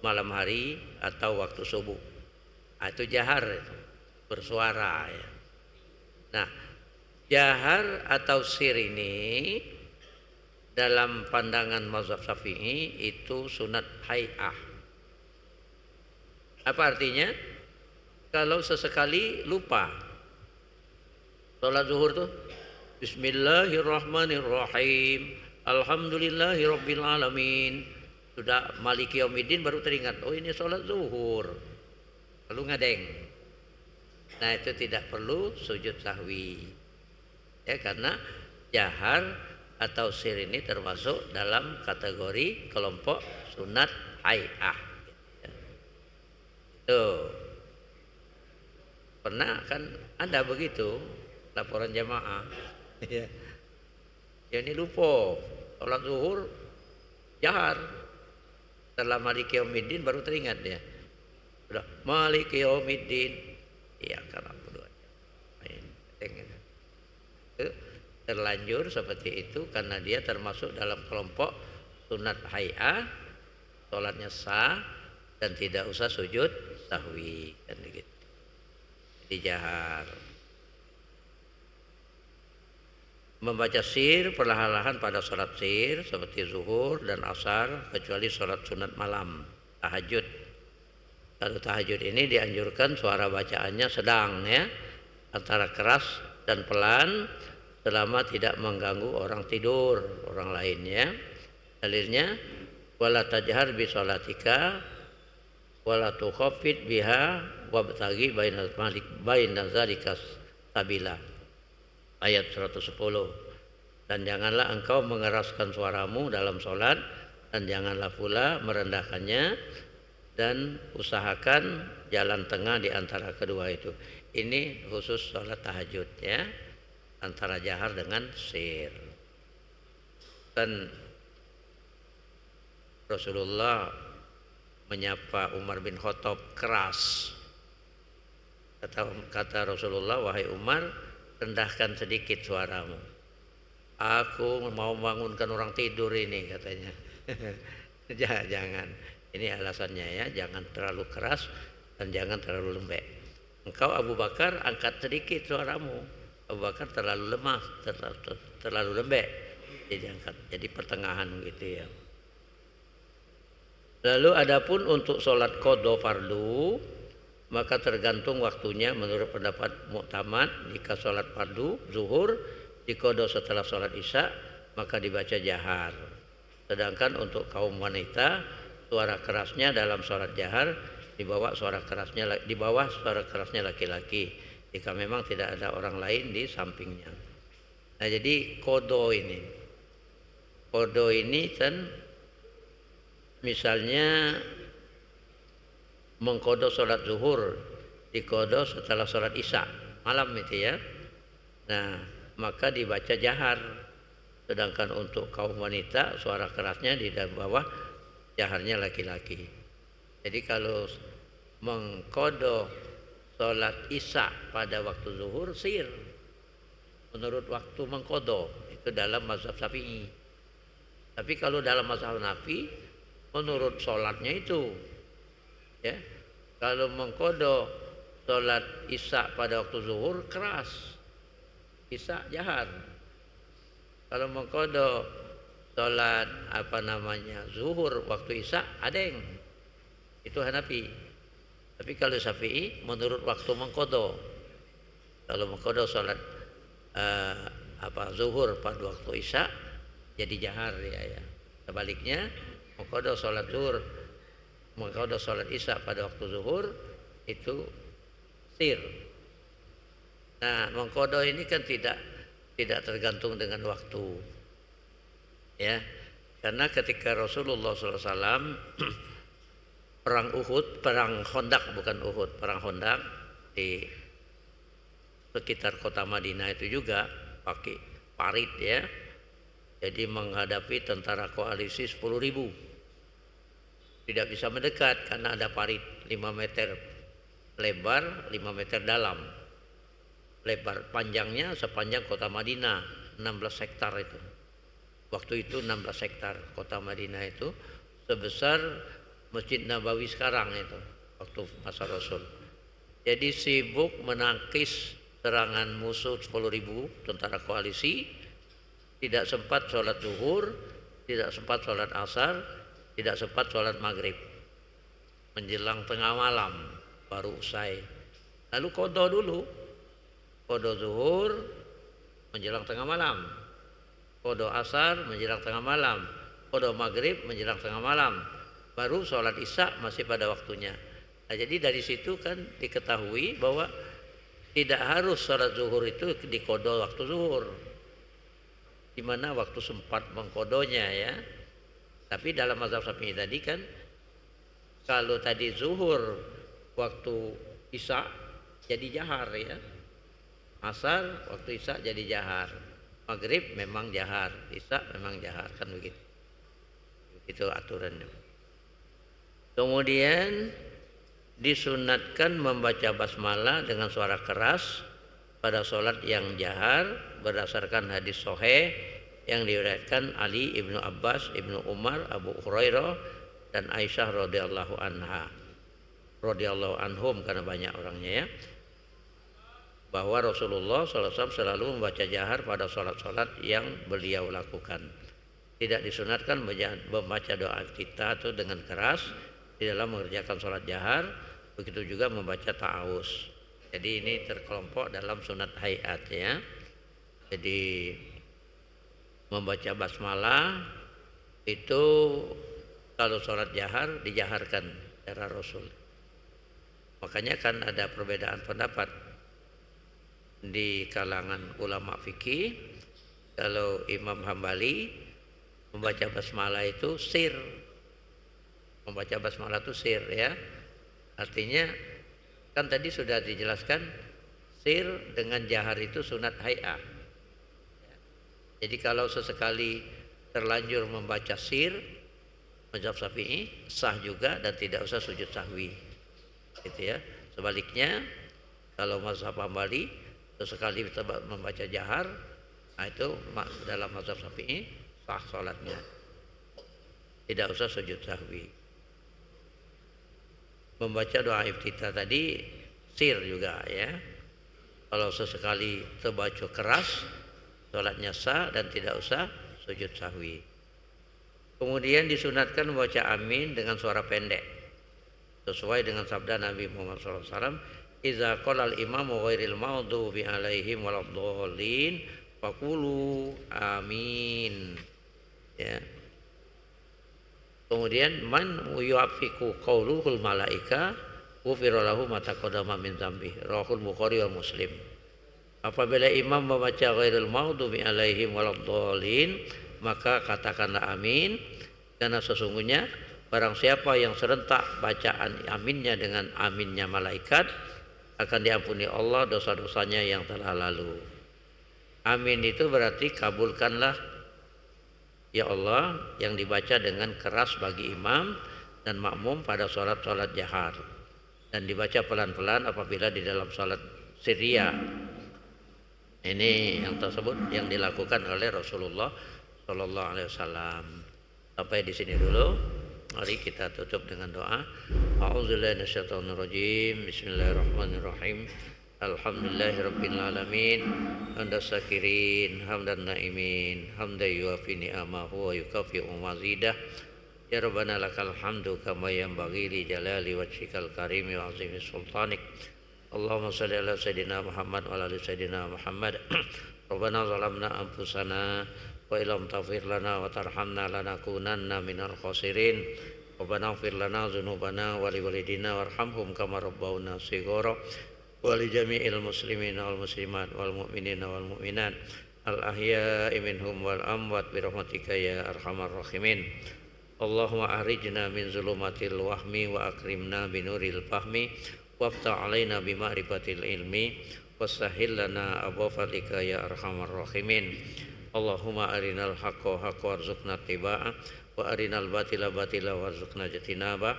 S4: malam hari atau waktu subuh. Nah, itu jahar itu, bersuara ya. Nah, jahar atau sir ini dalam pandangan mazhab Syafi'i itu sunat hay'ah. Apa artinya? Kalau sesekali lupa sholat zuhur tuh Bismillahirrahmanirrahim, Alhamdulillahirabbil alamin, sudah Maliki Yaumiddin baru teringat, oh ini sholat zuhur, lalu ngadeng. Nah, itu tidak perlu sujud sahwi ya, karena jahar atau sir ini termasuk dalam kategori kelompok sunat hay'ah. Tuh. Pernah kan ada begitu laporan jamaah. Ya. Ya ini lupa sholat zuhur jahar. Setelah Maliki Yaumiddin baru teringat dia. Sudah Maliki Yaumiddin. Iya karena berdua. Terlanjur seperti itu karena dia termasuk dalam kelompok sunat hay'ah, sholatnya sah dan tidak usah sujud sahwi kan begitu. Dijahar. Membaca sir perlahan-lahan pada sholat sir seperti zuhur dan asar kecuali sholat sunat malam tahajud. Kalau tahajud ini dianjurkan suara bacaannya sedang ya, antara keras dan pelan selama tidak mengganggu orang tidur orang lainnya. Dalilnya wala tajhar bi sholatika wala tukhafid biha wabtaghi baina dzalika sabila. Ayat 110. Dan janganlah engkau mengeraskan suaramu dalam sholat dan janganlah pula merendahkannya dan usahakan jalan tengah di antara kedua itu. Ini khusus sholat tahajud ya, antara jahar dengan sir. Dan Rasulullah menyapa Umar bin Khattab keras. Kata Rasulullah, wahai Umar, rendahkan sedikit suaramu. Aku mau bangunkan orang tidur ini katanya. Jangan. Ini alasannya ya, jangan terlalu keras dan jangan terlalu lembek. Engkau Abu Bakar angkat sedikit suaramu. Abu Bakar terlalu lemah, terlalu lembek. Jadi angkat, jadi pertengahan gitu ya. Lalu adapun untuk sholat qadha fardu, maka tergantung waktunya menurut pendapat Mu'tamad. Jika sholat fardu zuhur diqadha setelah sholat isya maka dibaca jahar. Sedangkan untuk kaum wanita suara kerasnya dalam sholat jahar di bawah suara kerasnya laki-laki jika memang tidak ada orang lain di sampingnya. Nah jadi qadha ini kan misalnya mengqadha sholat zuhur diqadha setelah sholat isya malam itu ya. Nah maka dibaca jahar. Sedangkan untuk kaum wanita suara kerasnya di bawah, jaharnya laki-laki. Jadi kalau mengqadha sholat isya pada waktu zuhur sir menurut waktu mengqadha itu dalam mazhab Syafi'i. Tapi kalau dalam mazhab Hanafi menurut sholatnya itu ya, kalau mengqadha sholat isya pada waktu zuhur keras, isya jahar. Kalau mengqadha sholat zuhur waktu isya adeng, itu Hanafi. Tapi kalau Syafi'i menurut waktu mengqadha. Kalau mengqadha sholat zuhur pada waktu isya jadi jahar ya. Sebaliknya mengqadha sholat zuhur, mengqadha sholat isya pada waktu zuhur itu sir. Nah mengqadha ini kan tidak tergantung dengan waktu ya, karena ketika Rasulullah SAW perang Khandaq di sekitar kota Madinah itu juga pakai parit ya, jadi menghadapi tentara koalisi 10.000 tidak bisa mendekat karena ada parit 5 meter lebar 5 meter dalam, lebar panjangnya sepanjang kota Madinah 16 hektar itu. Waktu itu 16 hektar kota Madinah itu sebesar Masjid Nabawi sekarang itu waktu masa Rasul. Jadi sibuk menangkis serangan musuh 10.000 tentara koalisi, tidak sempat sholat zuhur, tidak sempat sholat asar, tidak sempat sholat maghrib. Menjelang tengah malam baru usai. Lalu qadha dulu. Qadha zuhur menjelang tengah malam, qadha asar menjelang tengah malam, qadha maghrib menjelang tengah malam, baru sholat isya masih pada waktunya. Nah, jadi dari situ kan diketahui bahwa tidak harus sholat zuhur itu diqadha waktu zuhur, di mana waktu sempat mengqadhanya ya. Tapi dalam mazhab Syafi'i tadi kan kalau tadi zuhur waktu isya jadi jahar ya. Asar waktu isya jadi jahar. Maghrib memang jahar, isya memang jahar, kan begitu. Itu aturannya. Kemudian disunatkan membaca basmalah dengan suara keras pada sholat yang jahar berdasarkan hadis sahih yang diriwayatkan Ali, Ibnu Abbas, Ibnu Umar, Abu Hurairah dan Aisyah radhiyallahu anha. Radhiyallahu anhum karena banyak orangnya ya. Bahwa Rasulullah SAW selalu membaca jahar pada sholat-sholat yang beliau lakukan. Tidak disunatkan membaca doa iftitah atau dengan keras di dalam mengerjakan sholat jahar. Begitu juga membaca ta'awuz. Jadi ini terkelompok dalam sunat hayat ya. Jadi membaca basmalah itu kalau sholat jahar dijaharkan cara Rasul. Makanya kan ada perbedaan pendapat di kalangan ulama fikih. Kalau Imam Hambali membaca basmalah itu sir. Membaca basmalah itu sir ya. Artinya kan tadi sudah dijelaskan sir dengan jahar itu sunat hay'ah. Jadi kalau sesekali terlanjur membaca sir, mazhab Syafi'i sah juga dan tidak usah sujud sahwi. Gitu ya. Sebaliknya kalau mazhab Hambali sesekali membaca jahar, nah itu dalam mazhab Syafi'i sah salatnya, tidak usah sujud sahwi. Membaca doa iftitah tadi sir juga ya. Kalau sesekali terbaca keras, salatnya sah dan tidak usah sujud sahwi. Kemudian disunatkan membaca amin dengan suara pendek, sesuai dengan sabda Nabi Muhammad SAW. Iza qolal imamu ghairil maghdubi alaihim waladdallin faqulu amin ya. Kemudian man yu'afiku qauluhul malaika ghufira lahu ma taqaddama min dzambi, rawahul Bukhari wal Muslim. Apabila imam membaca ghairil maghdubi alaihim waladdallin, maka katakanlah amin, karena sesungguhnya barang siapa yang serentak bacaan aminnya dengan aminnya malaikat akan diampuni Allah dosa-dosanya yang telah lalu. Amin itu berarti kabulkanlah ya Allah yang dibaca dengan keras bagi imam dan makmum pada sholat-sholat jahar, dan dibaca pelan-pelan apabila di dalam sholat sirriya. Ini yang tersebut yang dilakukan oleh Rasulullah Shallallahu Alaihi Wasallam. Sampai di sini dulu. Mari kita tutup dengan doa. A'udzubillahi minasyaitonirrajim. Bismillahirrahmanirrahim. Alhamdulillahirabbil alamin. Hamdas syakirin, hamdan naimin, hamdan yuwafi ni'amahu wa yukafi'u mazidah. Ya Rabbana lakal hamdu kama yanbaghi li jalali wajhikal karimi wa azimi sultanik. Allahumma shalli ala sayyidina Muhammad wa ala ali sayyidina Muhammad. Rabbana zalamna anfusana wa illam taghfir lana wa tarhamna lanakunanna minal khasirin. Rabbana ighfir lana dzunubana wa liwalidina warhamhum kama rabbawna shighara wa li jami'il muslimina wal muslimat wal mu'minina wal mu'minat al ahya'i minhum wal amwat bi rahmatika ya arhamar rahimin. Allahumma ahrijna min zulumatil wahmi wa akrimna binuril fahmi waftah alaina bi ma'rifatil ilmi wasahhil lana abwaaba fadlika ya arhamar rahimin. Allahumma arinal haqqa haqqa warzuqna tiba'ah wa arinal batila batila warzuqna jatinabah.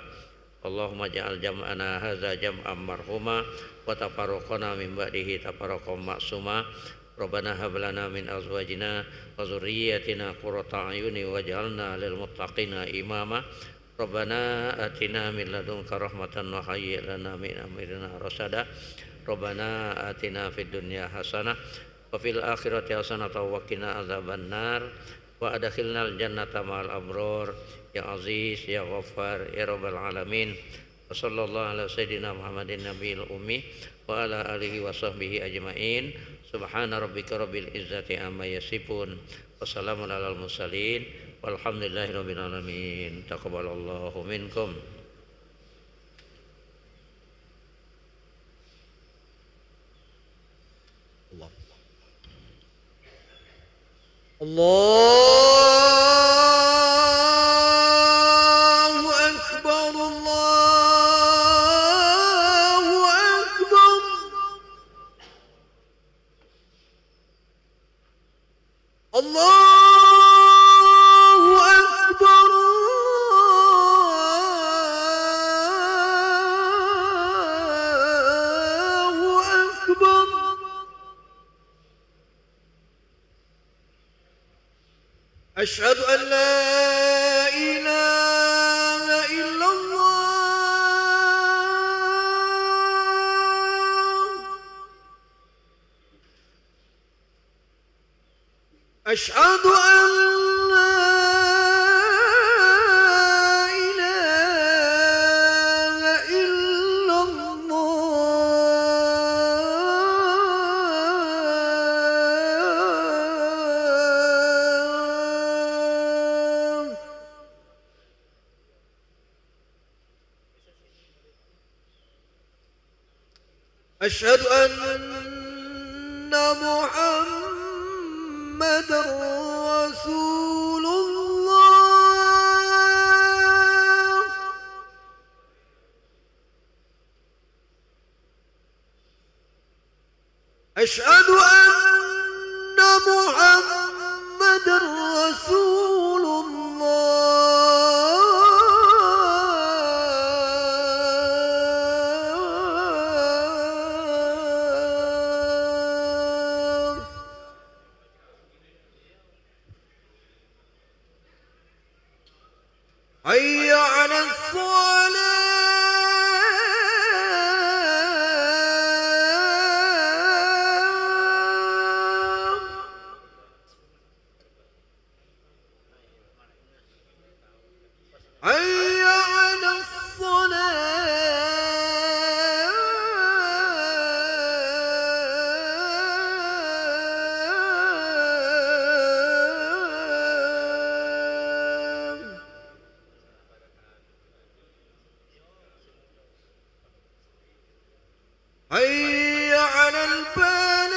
S4: Allahumma ja'al jam'ana hadza jam'an marhuma wa tafarraqana min ba'dihi tafarraqan ma'suma. Rabbana hab lana min azwajina wa dzurriyyatina qurrata a'yuni waj'alna lil muttaqina imama. Rabbana atina min ladunka rahmatan wa hayyi' lana min amrina rasada. Rabbana atina fid dunya hasanah wa fil akhirati hasanatan wa qina adzabannar wa adkhilnal jannata ma'al abrar ya aziz ya ghaffar ya rabbal alamin. Wa sallallahu ala sayyidina Muhammadin nabiyil ummi wa ala alihi wa sahbihi ajmain. Subhana rabbika rabbil izzati amma yasifun wa salamun alal mursalin walhamdulillahi rabbil alamin. Taqabbalallahu minkum.
S1: Allahu Akbar, Allahu Akbar. أشهد أن لا إله إلا الله أشهد أن لا إله إلا الله أشهد أن محمد رسول الله أشهد أن محمد رسول الله حي على الصلاة حي على الصلاة حي على الفلاح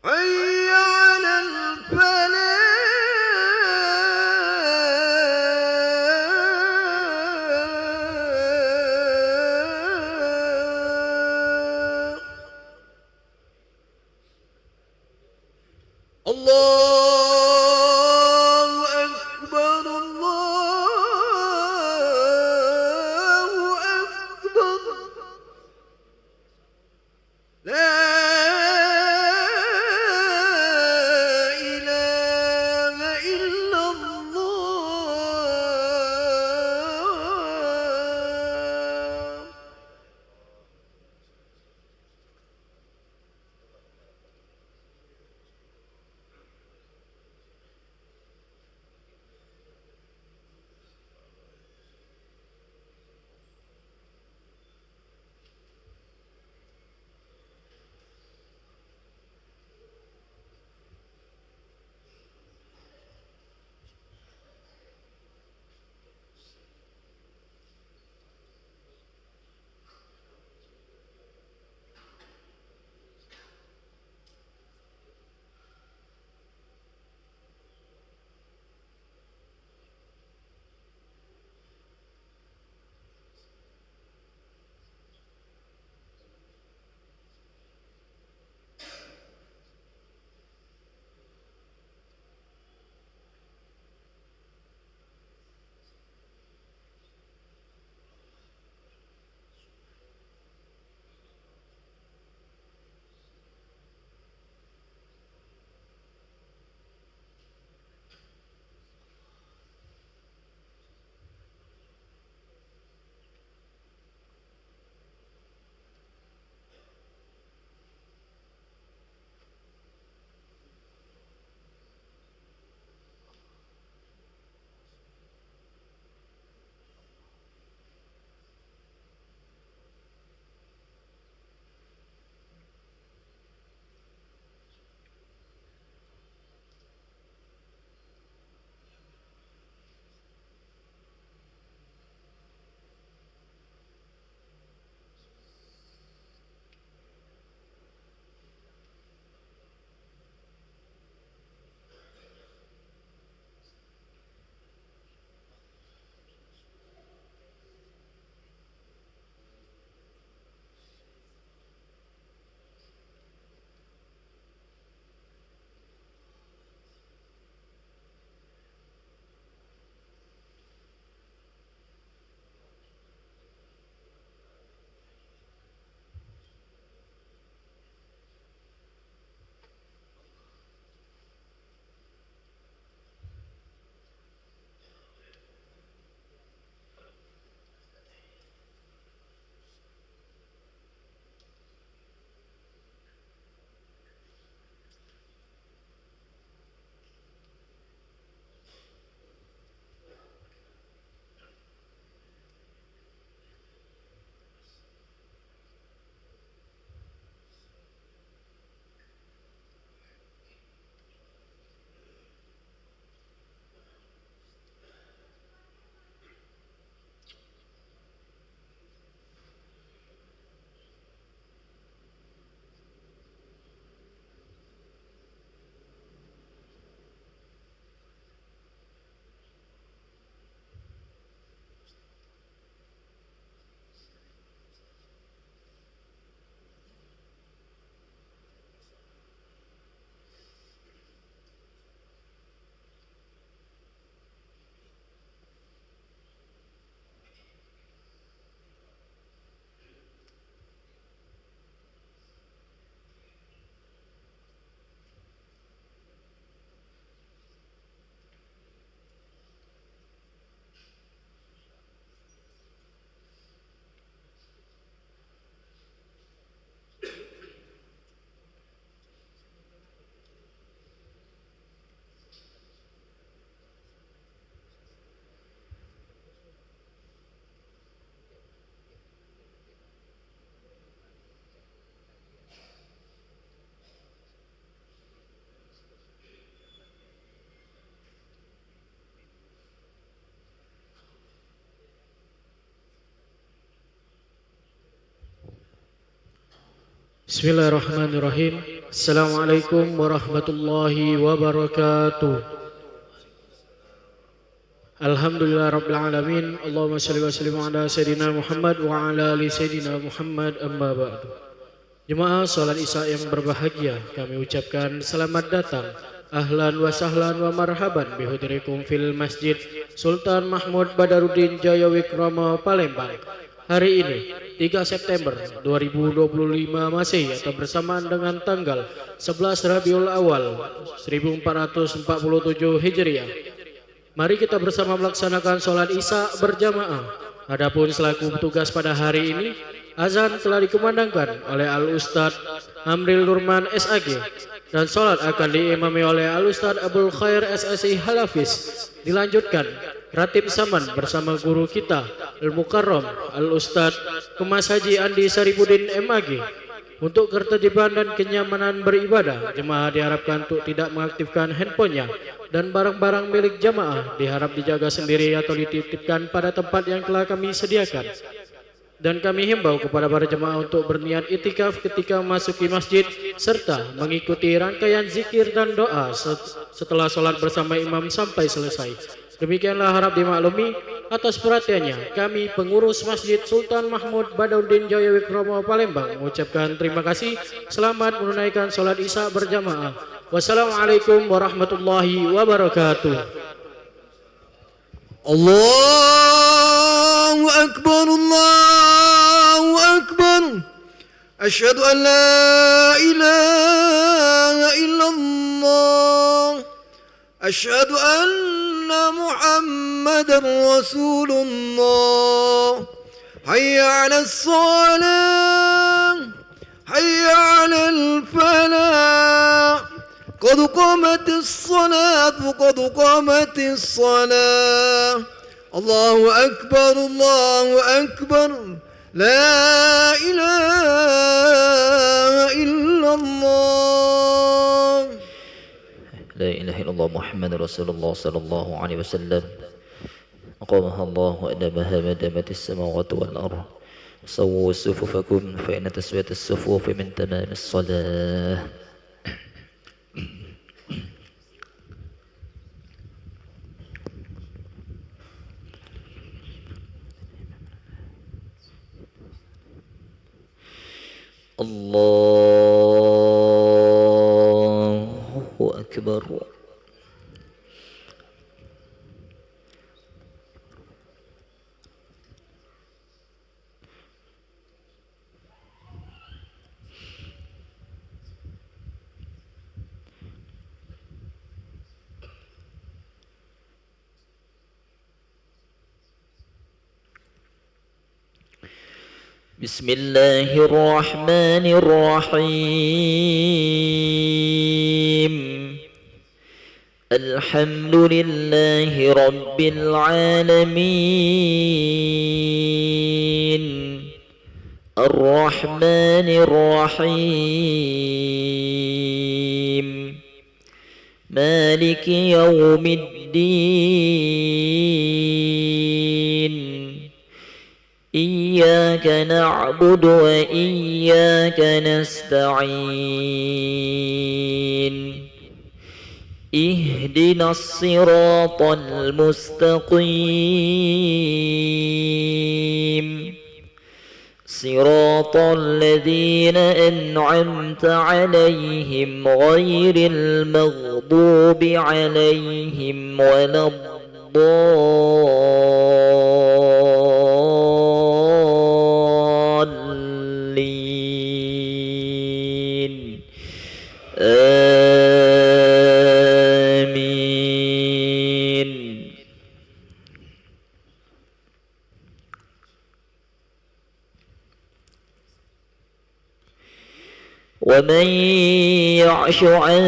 S1: حي على الفلاح الله أكبر الله أكبر لا إله إلا الله
S2: Bismillahirrahmanirrahim. Assalamualaikum warahmatullahi wabarakatuh. Alhamdulillah rabbil alamin. Allahumma shalli wa sallim ala sayyidina Muhammad wa ala ali sayyidina Muhammad, amma ba'du. Jemaah salat Isya yang berbahagia, kami ucapkan selamat datang, ahlan wa sahlan wa marhaban bihudrikum fil Masjid Sultan Mahmud Badarudin Jaya Wikrama Palembang. Hari ini 3 September 2025 Masehi atau bersamaan dengan tanggal 11 Rabiul Awal 1447 Hijriah. Mari kita bersama melaksanakan sholat Isya berjamaah. Adapun selaku petugas pada hari ini, azan telah dikumandangkan oleh Al-Ustadz Amril Nurman SAG dan sholat akan diimami oleh Al-Ustadz Abdul Khair SSI Halafiz. Dilanjutkan Ratib Saman bersama guru kita Al-Mukarram Al-Ustadz Kemas Haji Andi Saripudin MAG. Untuk ketertiban dan kenyamanan beribadah, jemaah diharapkan untuk tidak mengaktifkan handphonenya dan barang-barang milik jemaah diharap dijaga sendiri atau dititipkan pada tempat yang telah kami sediakan. Dan kami himbau kepada para jemaah untuk berniat itikaf ketika memasuki masjid serta mengikuti rangkaian zikir dan doa setelah sholat bersama imam sampai selesai. Demikianlah harap dimaklumi. Atas perhatiannya, kami pengurus Masjid Sultan Mahmud Badarudin Jaya Wikrama Palembang mengucapkan terima kasih. Selamat menunaikan sholat Isya berjamaah. Wassalamualaikum warahmatullahi wabarakatuh.
S1: Allahu Akbar, Allahu Akbar. Asyhadu an la ilaha illallah. Asyhadu anna Muhammadar Rasulullah. Hayya 'alas shalah, hayya 'alal falah. Qad qamatis salatu, qad qamatis salah. Allahu Akbar, Allahu Akbar. La ilaha illallah.
S3: لا إله إلا الله محمد رسول الله صلى الله عليه وسلم أقامها الله وأدامها ما دامت السماوات والأرض سووا صفوفكم فإن تسوية الصفوف من تمام الصلاة. الله أكبر. بسم الله الرحمن الرحيم. الحمد لله رب العالمين الرحمن الرحيم مالك يوم الدين إياك نعبد وإياك نستعين اهدنا الصراط المستقيم صراط الذين أنعمت عليهم غير المغضوب عليهم ولا الضالين آمين. ومن يعش عن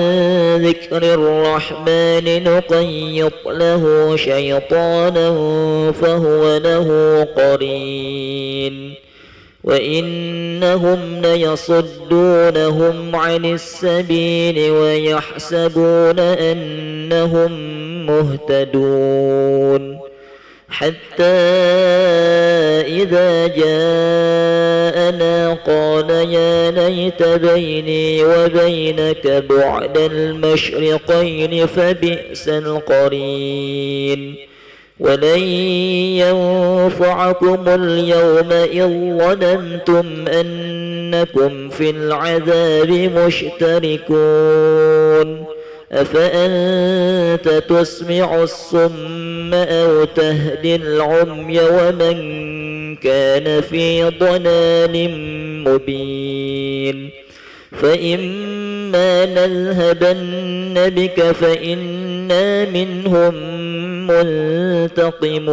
S3: ذكر الرحمن نقيض له شيطانا فهو له قرين وإنهم ليصدونهم عن السبيل ويحسبون أنهم مهتدون حتى إذا جاء لنا قال يا ليت بيني وبينك بعد المشرقين فبئس القرين ولن ينفعكم اليوم إذ ظلمتم أنكم في العذاب مشتركون أفأنت تسمع الصم أو تهدي العمي ومن كان في ضلال مبين فإما نذهبن بك فإنا منهم منتقمون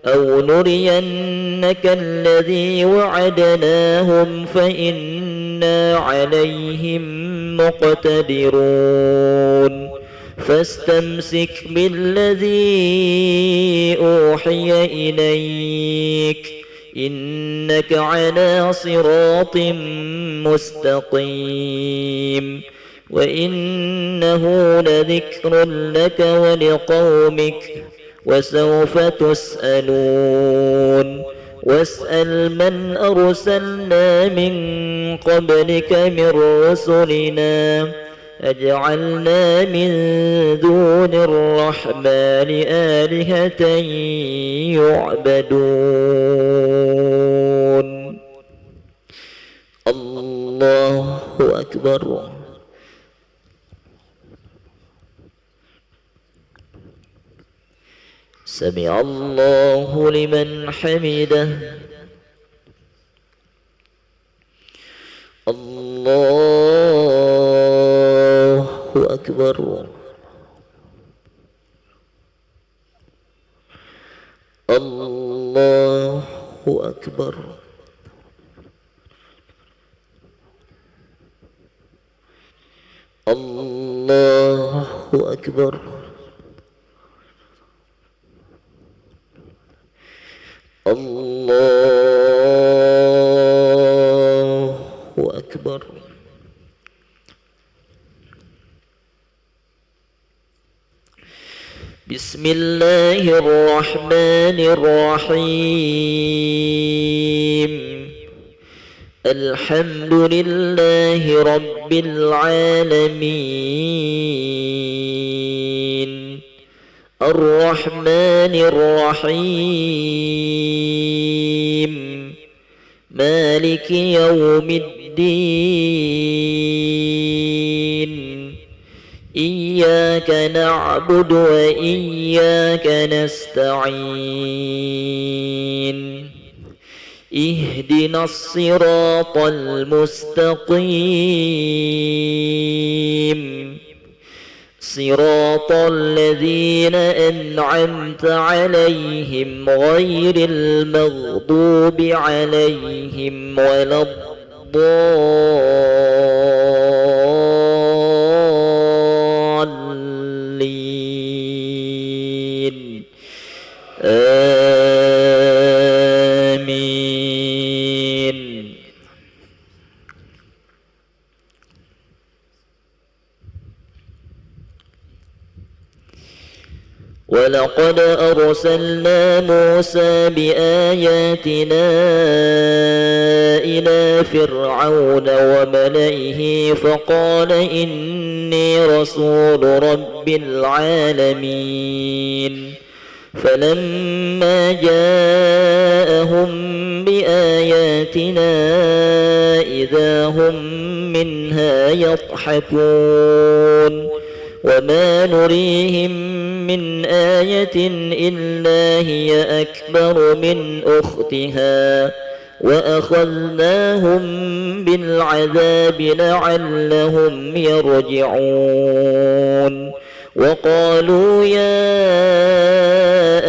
S3: أو نرينك الذي وعدناهم فإنا عليهم مقتدرون فاستمسك بالذي أوحي إليك إنك على صراط مستقيم وإنه لذكر لك ولقومك وسوف تسألون واسأل من أرسلنا من قبلك من رسلنا أجعلنا من دون الرحمن آلهة يعبدون الله أكبر سمع الله لمن حمده الله أكبر الله أكبر الله أكبر الله أكبر بسم الله الرحمن الرحيم الحمد لله رب العالمين الرحمن الرحيم مالك يوم الدين إياك نعبد وإياك نستعين اهدنا الصراط المستقيم صراط الذين أنعمت عليهم غير المغضوب عليهم ولا الضالين آمين ولقد أرسلنا موسى بآياتنا إلى فرعون وملئه فقال إني رسول رب العالمين فلما جاءهم بآياتنا إذا هم منها يضحكون وما نريهم من آية إلا هي أكبر من أختها وأخذناهم بالعذاب لعلهم يرجعون وقالوا يا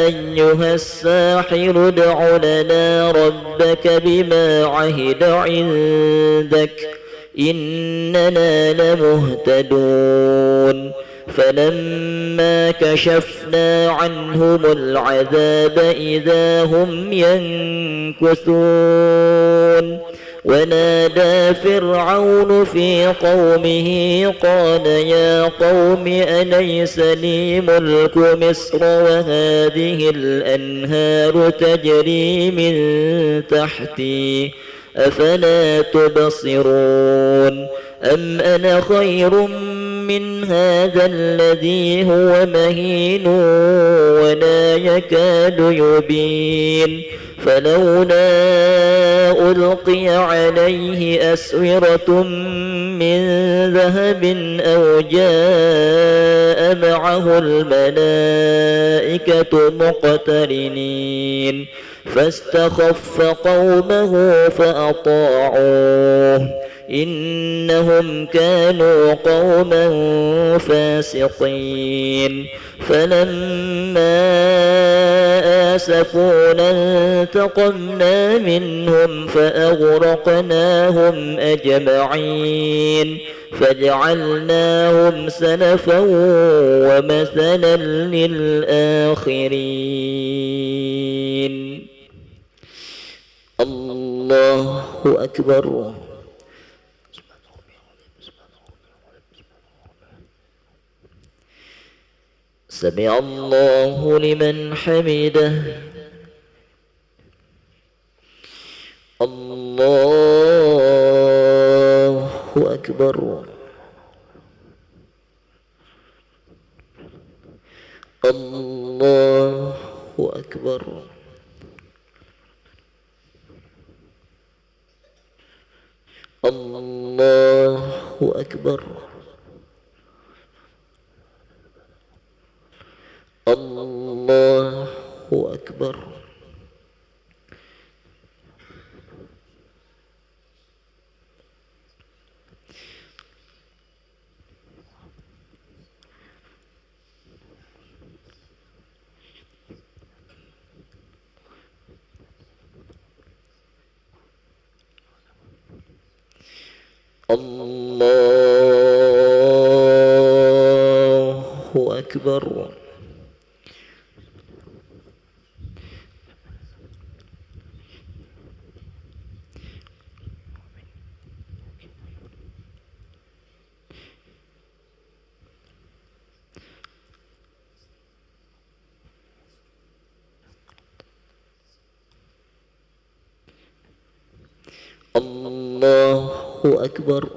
S3: أيها الساحر ادع لنا ربك بما عهد عندك إننا لمهتدون فلما كشفنا عنهم العذاب إذا هم ينكثون ونادى فرعون في قومه قال يا قوم أليس لي ملك مصر وهذه الأنهار تجري من تحتي أفلا تبصرون أم أنا خير من هذا الذي هو مهين ولا يكاد يبين فلولا ألقي عليه أسورة من ذهب أو جاء معه الملائكة مقترنين فاستخف قومه فأطاعوه إنهم كانوا قوما فاسقين فلما آسفونا انتقمنا منهم فأغرقناهم أجمعين فجعلناهم سلفا ومثلا للآخرين. الله أكبر. سمع الله لمن حمده. الله أكبر. الله أكبر. الله أكبر. الله أكبر. الله أكبر. الله أكبر.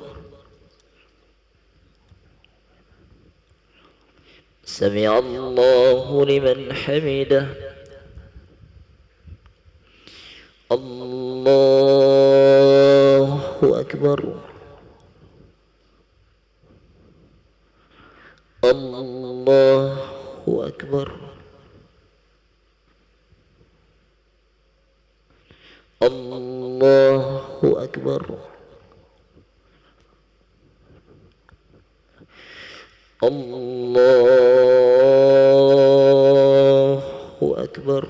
S3: سمع الله لمن حمده. الله أكبر. الله أكبر. الله أكبر. الله أكبر.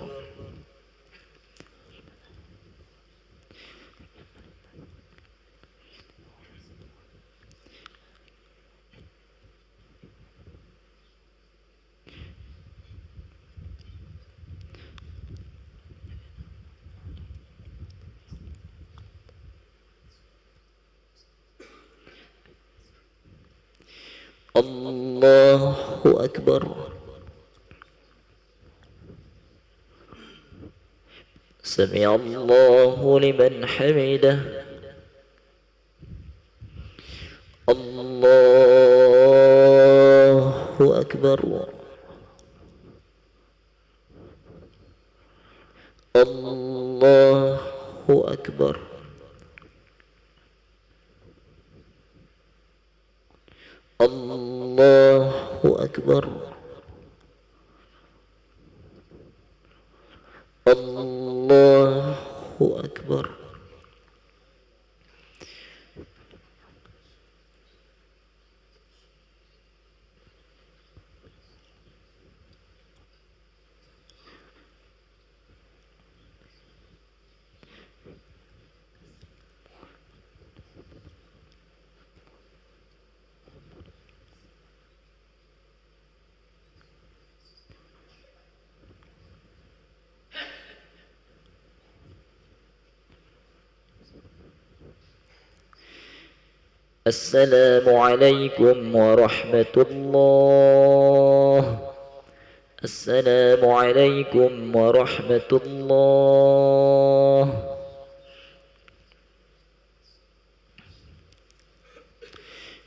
S3: الله أكبر. سمع الله لمن حمده. الله أكبر. الله أكبر. الله أكبر. الله أكبر. السلام عليكم ورحمة الله. السلام عليكم ورحمة الله.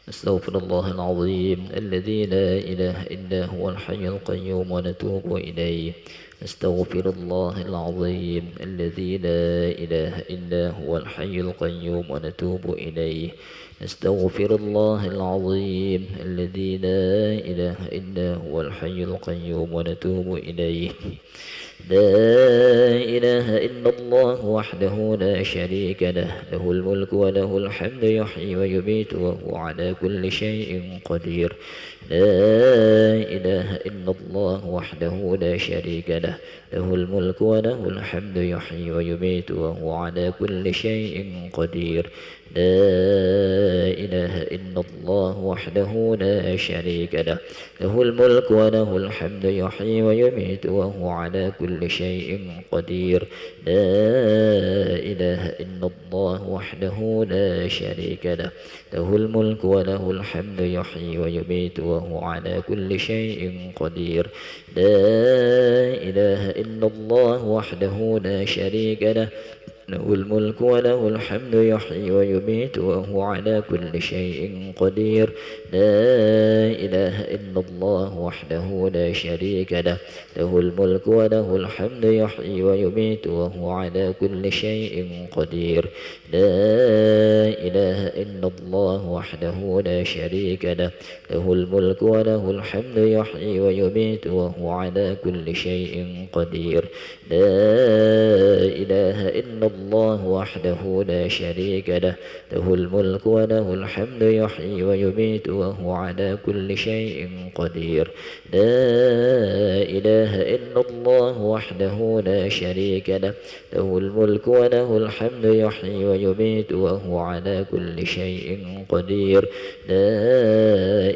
S3: أستغفر الله العظيم الذي لا إله إلا هو الحي القيوم ونتوب إليه. أستغفر الله العظيم الذي لا إله إلا هو الحي القيوم ونتوب إليه. أستغفر الله العظيم الذي لا إله إلا هو الحي القيوم ونتوب إليه. لا إله إلا الله وحده لا شريك له، له الملك وله الحمد يحيي ويميت وهو على كل شيء قدير. لا إله إلا الله وحده لا شريك له، له الملك وله الحمد يحيي ويميت وهو على كل شيء قدير. لا إله إلا الله وحده لا شريك له، له الملك وله الحمد يحيي ويميت وهو على كل شيء قدير. لا إله إلا الله وحده لا شريك له، له الملك وله الحمد يحيي ويميت وهو على كل شيء قدير. لا إله إلا الله وحده لا شريك له، له الملك وله الحمد يحيي ويميت وهو على كل شيء قدير. لا إله إلا الله وحده لا شريك له، له الملك وله الحمد يحيي ويميت وهو على كل شيء قدير. لا إله إلا الله وحده لا شريك له، له الملك وله الحمد يحيي ويميت وهو على كل شيء قدير. لا إله إلا الله وحده لا شريك له، له الملك وله الحمد يحيي ويميت وهو على كل شيء قدير. لا إله إلا الله وحده لا شريك له، له الملك وله الحمد يحيي ويميت وهو على كل شيء قدير. لا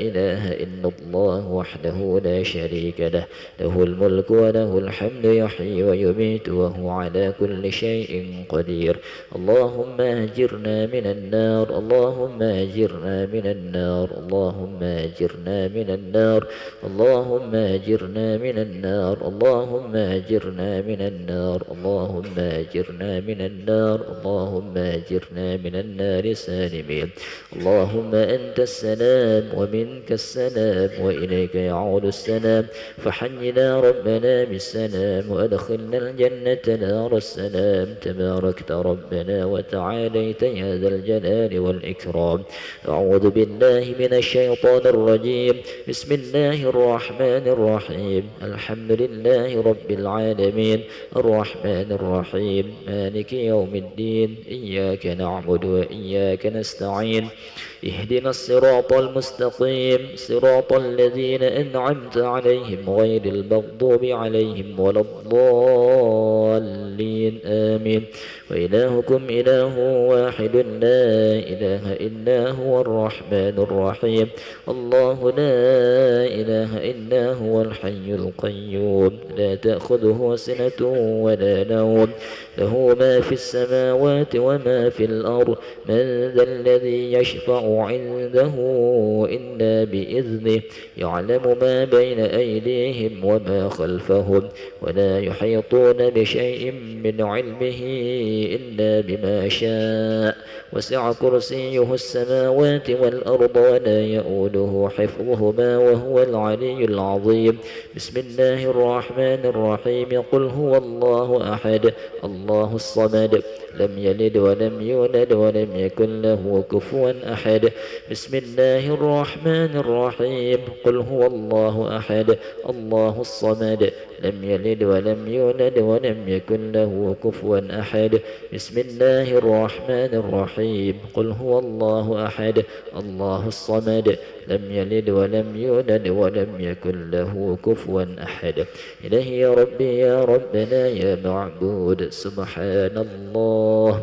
S3: إله إلا الله وحده لا شريك له، له الملك وله الحمد يحيي ويميت وهو على كل شيء قدير. اللهم أجرنا من النار، اللهم أجرنا من النار، اللهم أجرنا من النار، اللهم أجرنا من النار، اللهم أجرنا من النار، اللهم أجرنا من النار، اللهم أجرنا من النار سالمين. اللهم أنت السلام ومنك السلام وإليك يعود السلام، فحينا ربنا بالسلام وأدخلنا الجنة نار السلام. تباركت ربنا وتعاليت يا ذا الجلال والإكرام. أعوذ بالله من الشيطان الرجيم. بسم الله الرحمن الرحيم. الحمد لله رب العالمين، الرحمن الرحيم، مالك يوم الدين، إياك نعبد وإياك نستعين. اهدنا الصراط المستقيم، صراط الذين أنعمت عليهم غير المغضوب عليهم ولا الضالين، آمين. وإلهكم إله واحد لا إله إلا هو الرحمن الرحيم. الله لا إله إلا هو الحي القيوم، لا تأخذه سنة ولا نوم، له ما في السماوات وما في الأرض. من ذا الذي يشفع عنده إلا بإذنه، يعلم ما بين أيديهم وما خلفهم، ولا يحيطون بشيء من علمه إلا بما شاء. وسع كرسيه السماوات والأرض ولا يؤوده حفظهما وهو العلي العظيم. بسم الله الرحمن الرحيم. قل هو الله أحد، الله الصمد، لم يلد ولم يولد ولم يكن له كفوا أحد. بسم الله الرحمن الرحيم. قل هو الله أحد، الله الصمد، لم يلد ولم يولد ولم يكن له كفوا أحد. بسم الله الرحمن الرحيم. قل هو الله أحد، الله الصمد، لم يلد ولم يولد ولم يكن له كفوا أحد. إلهي يا ربي يا ربنا يا معبود، سبحان الله